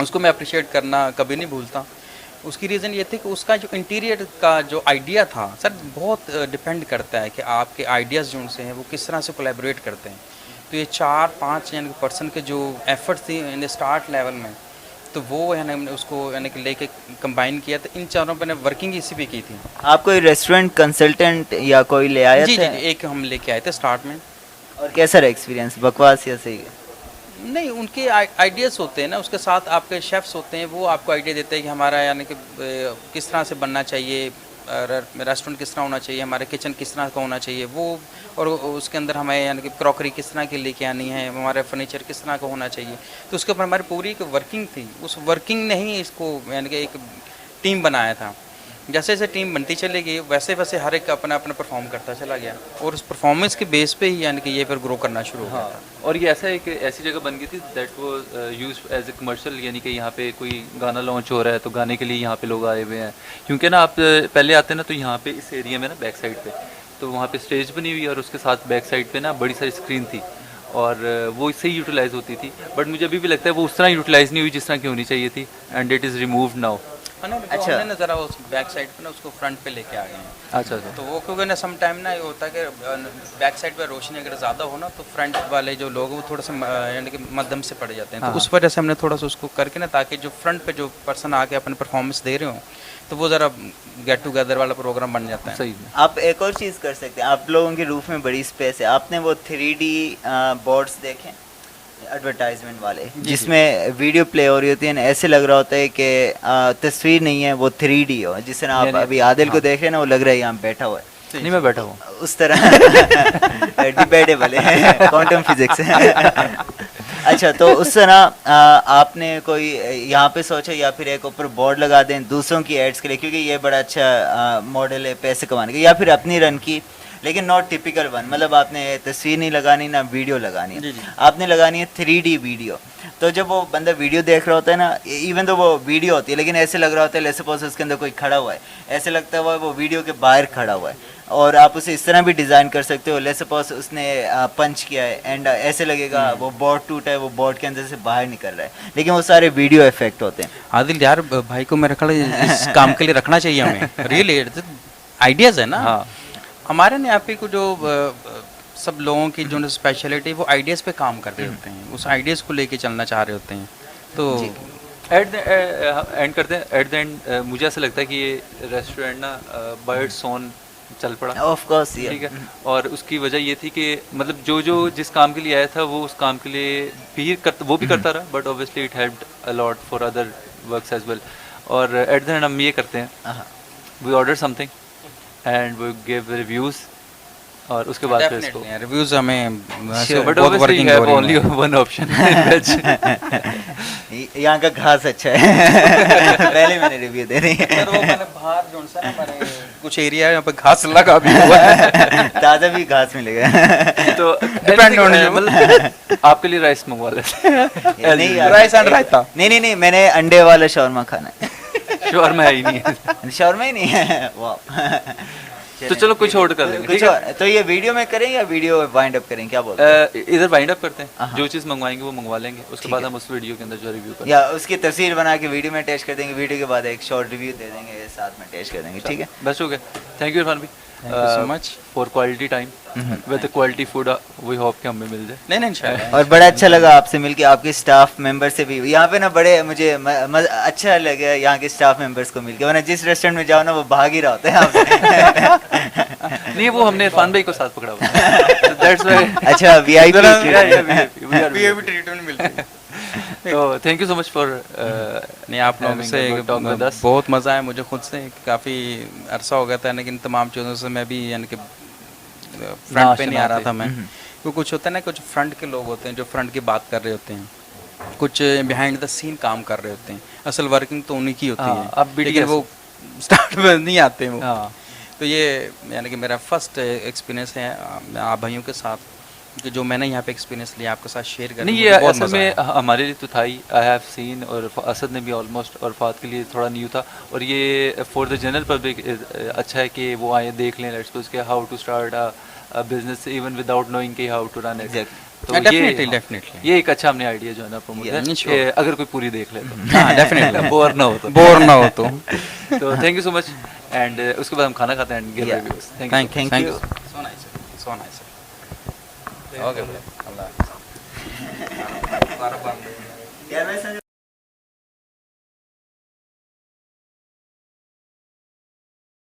उसको मैं अप्रिशिएट करना कभी नहीं भूलता। उसकी रीज़न ये थी कि उसका जो इंटीरियर का जो आइडिया था सर बहुत डिपेंड करता है कि आपके आइडियाज़ जो उनसे हैं वो किस तरह से कोलैबोरेट करते हैं। तो ये 4-5 यानी पर्सन के जो एफर्ट थी इन स्टार्ट लेवल में, तो वो यानी हमने उसको यानी कि लेके कंबाइन किया। तो इन चारों पे ने वर्किंग इसी पे की थी। आप कोई रेस्टोरेंट कंसल्टेंट या कोई ले आया जी था? जी, एक हम लेके आए थे स्टार्ट में। और कैसा रहा एक्सपीरियंस, बकवास या सही? नहीं, उनके आइडियाज़ होते हैं ना, उसके साथ आपके शेफ्स होते हैं, वो आपको आइडिया देते हैं कि हमारा यानी कि किस तरह से बनना चाहिए, रेस्टोरेंट किस तरह होना चाहिए, हमारे किचन किस तरह का होना चाहिए वो, और उसके अंदर हमें यानी कि क्रॉकरी किस तरह की लेके आनी है, हमारा फर्नीचर किस तरह का होना चाहिए। तो उसके ऊपर हमारी पूरी एक वर्किंग थी। उस वर्किंग ने ही इसको यानी कि एक टीम बनाया था। जैसे जैसे टीम बनती चली गई वैसे वैसे हर एक अपना अपना परफॉर्म करता चला गया और उस परफॉर्मेंस के बेस पे ही यानी कि ये फिर ग्रो करना शुरू हो गया था। और ये ऐसा एक ऐसी जगह बन गई थी दैट वो यूज एज ए कमर्शियल, यानी कि यहाँ पे कोई गाना लॉन्च हो रहा है तो गाने के लिए यहाँ पे लोग आए हुए हैं। क्योंकि ना आप पहले आते हैं ना तो यहाँ पे इस एरिया में ना बैक साइड पे तो वहाँ पे स्टेज बनी हुई और उसके साथ बैक साइड पे ना बड़ी सारी स्क्रीन थी और वो इससे ही यूटिलाइज होती थी। बट मुझे अभी भी लगता है वो उस तरह यूटिलाइज नहीं हुई जिस तरह की होनी चाहिए थी and it is removed now. अच्छा, हमने ना ज़रा उस बैक साइड पे ना उसको फ्रंट पे लेके आ गए हैं। अच्छा अच्छा। तो वो क्योंकि ना सम टाइम ना ये होता है कि बैक साइड पे रोशनी अगर ज़्यादा हो ना तो फ्रंट वाले जो लोग हैं वो थोड़ा सा यानी कि मध्यम से पड़ जाते हैं। तो उस वजह से हमने थोड़ा सा उसको करके ना ताकि जो फ्रंट पे जो पर्सन आके अपने परफॉर्मेंस दे रहे हो तो वो ज़रा गेट टुगेदर वाला प्रोग्राम बन जाता है। सही। आप एक और चीज़ कर सकते हैं, आप लोगों के रूफ में बड़ी स्पेस है, आपने वो 3D बोर्ड्स देखें? एडवर्टाइजमेंट वाले जिसमें वीडियो प्ले हो रही होती है ना, ऐसे लग रहा होता है कि तस्वीर नहीं है वो 3D हो, जिस तरह आप अभी आदिल को देख रहे हैं ना, वो लग रहा है यहाँ बैठा हुआ है। नहीं मैं बैठा हूँ उस तरह डिबेटेबल है, क्वांटम फिजिक्स है। अच्छा, तो उस तरह आपने कोई यहाँ पे सोचा या फिर एक ऊपर बोर्ड लगा दें दूसरों की एड्स के लिए, क्योंकि ये बड़ा अच्छा मॉडल है पैसे कमाने का, या फिर अपनी रन की, लेकिन नॉट टिपिकल वन, मतलब आपने तस्वीर नहीं लगानी ना वीडियो लगानी है, आपने लगानी है 3D वीडियो। तो जब वो बंदा वीडियो देख रहा होता है ना, इवन तो वो वीडियो होती है लेकिन ऐसे लग रहा होता है लेट्स सपोज उसके अंदर कोई खड़ा हुआ है, ऐसे लगता है वो वीडियो के बाहर खड़ा हुआ है। और आप उसे इस तरह भी डिज़ाइन कर सकते हो, लेट्स सपोज उसने पंच किया है एंड ऐसे लगेगा वो बोर्ड टूटा है, वो बोर्ड के अंदर से बाहर निकल रहा है, लेकिन वो सारे वीडियो इफेक्ट होते हैं। आदिल यार भाई को मेरे ख्याल इस काम के लिए रखना चाहिए हमें, रियली आइडियाज़ है ना। हाँ हमारे यहाँ पे को जो सब लोगों की जो स्पेशलिटी वो आइडियाज़ पे काम कर रहे होते हैं, उस आइडियाज़ को लेके चलना चाह रहे होते हैं। तो एट द एंड करते हैं, एट द एंड मुझे ऐसा लगता है कि ये रेस्टोरेंट ना बर्ड सोन चल पड़ा, ऑफ कोर्स, ठीक है। और उसकी वजह ये थी कि मतलब जो जिस काम के लिए आया था वो उस काम के लिए भी वो भी करता रहा, but obviously it helped a lot for other works as well. और एट द एंड हम ये करते हैं, we order something and we give reviews, और उसके बाद फिर इसको रिव्यूज़ हमें but obviously have only one option veg. यहाँ का घास अच्छा है। पहले मैंने रिव्यू दे रही है। वो मैंने बाहर जो सा ना हमारे कुछ एरिया यहाँ पे घास लगा भी हुआ है, ताज़ा भी घास मिलेगा। तो डिपेंड ऑन मतलब आपके लिए राइस मंगवा लेते नहीं राइस एंड रायता। नहीं, मैंने अंडे वाला शौरमा खाना है। शौरमा है ही नहीं है। शौरमा ही नहीं है, वाह। तो चलो कुछ ऑर्डर कर लेंगे, कुछ ठीक है? और, तो ये वीडियो में करें या वीडियो वाइंड अप करें, क्या बोलते हैं? इधर वाइंड अप करते हैं, हाँ। जो चीज़ मंगवाएंगे वो मंगवा लेंगे, उसके बाद हम उस वीडियो के अंदर जो रिव्यू करेंगे या उसकी तस्वीर बना के वीडियो में अटैच कर देंगे, वीडियो के बाद एक शॉर्ट रिव्यू दे देंगे, साथ में अटैच कर देंगे, ठीक है? बस हो गया। थैंक यू इरफान भाई, Thank you so much for quality time with quality food, we hope कि हमें मिल जाए। नहीं इंशाल्लाह। और बड़ा अच्छा लगा आपसे मिलके, आपके स्टाफ मेंबर से भी यहाँ पे ना बड़े मुझे अच्छा लगा यहाँ के स्टाफ मेंबर्स को मिलके, वरना जिस रेस्टोरेंट में जाओ ना वो भाग ही रहा होता है आपसे। नहीं वो हमने इरफान भाई को साथ पकड़ा हुआ है, दैट्स व्हाई। अच्छा, वीआईपी ट्रीटमेंट मिलती है। तो thank you so much for नहीं, आप लोगों से बहुत मज़ा आया मुझे खुद से, काफ़ी अरसा हो गया था, लेकिन तमाम चीज़ों से मैं भी यानी कि फ्रंट पे नहीं आ रहा था मैं, क्योंकि कुछ होता है ना, कुछ फ्रंट के लोग होते हैं जो फ्रंट की बात कर रहे होते हैं, कुछ बिहाइंड द सीन काम कर रहे होते हैं, असल वर्किंग तो उन्हीं की होती है, अब लेकिन वो स्टार्ट में नहीं आते हैं वो। हाँ। तो ये यानी कि मेरा फर्स्ट एक्सपीरियंस है आप भाइयों के साथ, कि जो मैंने यहाँ पे एक्सपीरियंस लिया आपके साथ शेयर करने नहीं, ये असल में हमारे लिए तो था ही, आई हैव सीन, और असद ने भी ऑलमोस्ट, और फात के लिए थोड़ा न्यू था, और ये फॉर द जनरल पब्लिक अच्छा है कि वो आए देख लें, लेट्स सपोज के how to start a business even without knowing के हाउ टू रन इट। तो डेफिनेटली ये एक अच्छा हमने आइडिया जो है ना प्रमोट किया, अगर कोई पूरी देख ले तो। हाँ डेफिनेटली, बोर ना हो तो। तो thank you so much, and उसके बाद हम खाना खाते हैं and give reviews. Thank you. So nice. Okay, Allah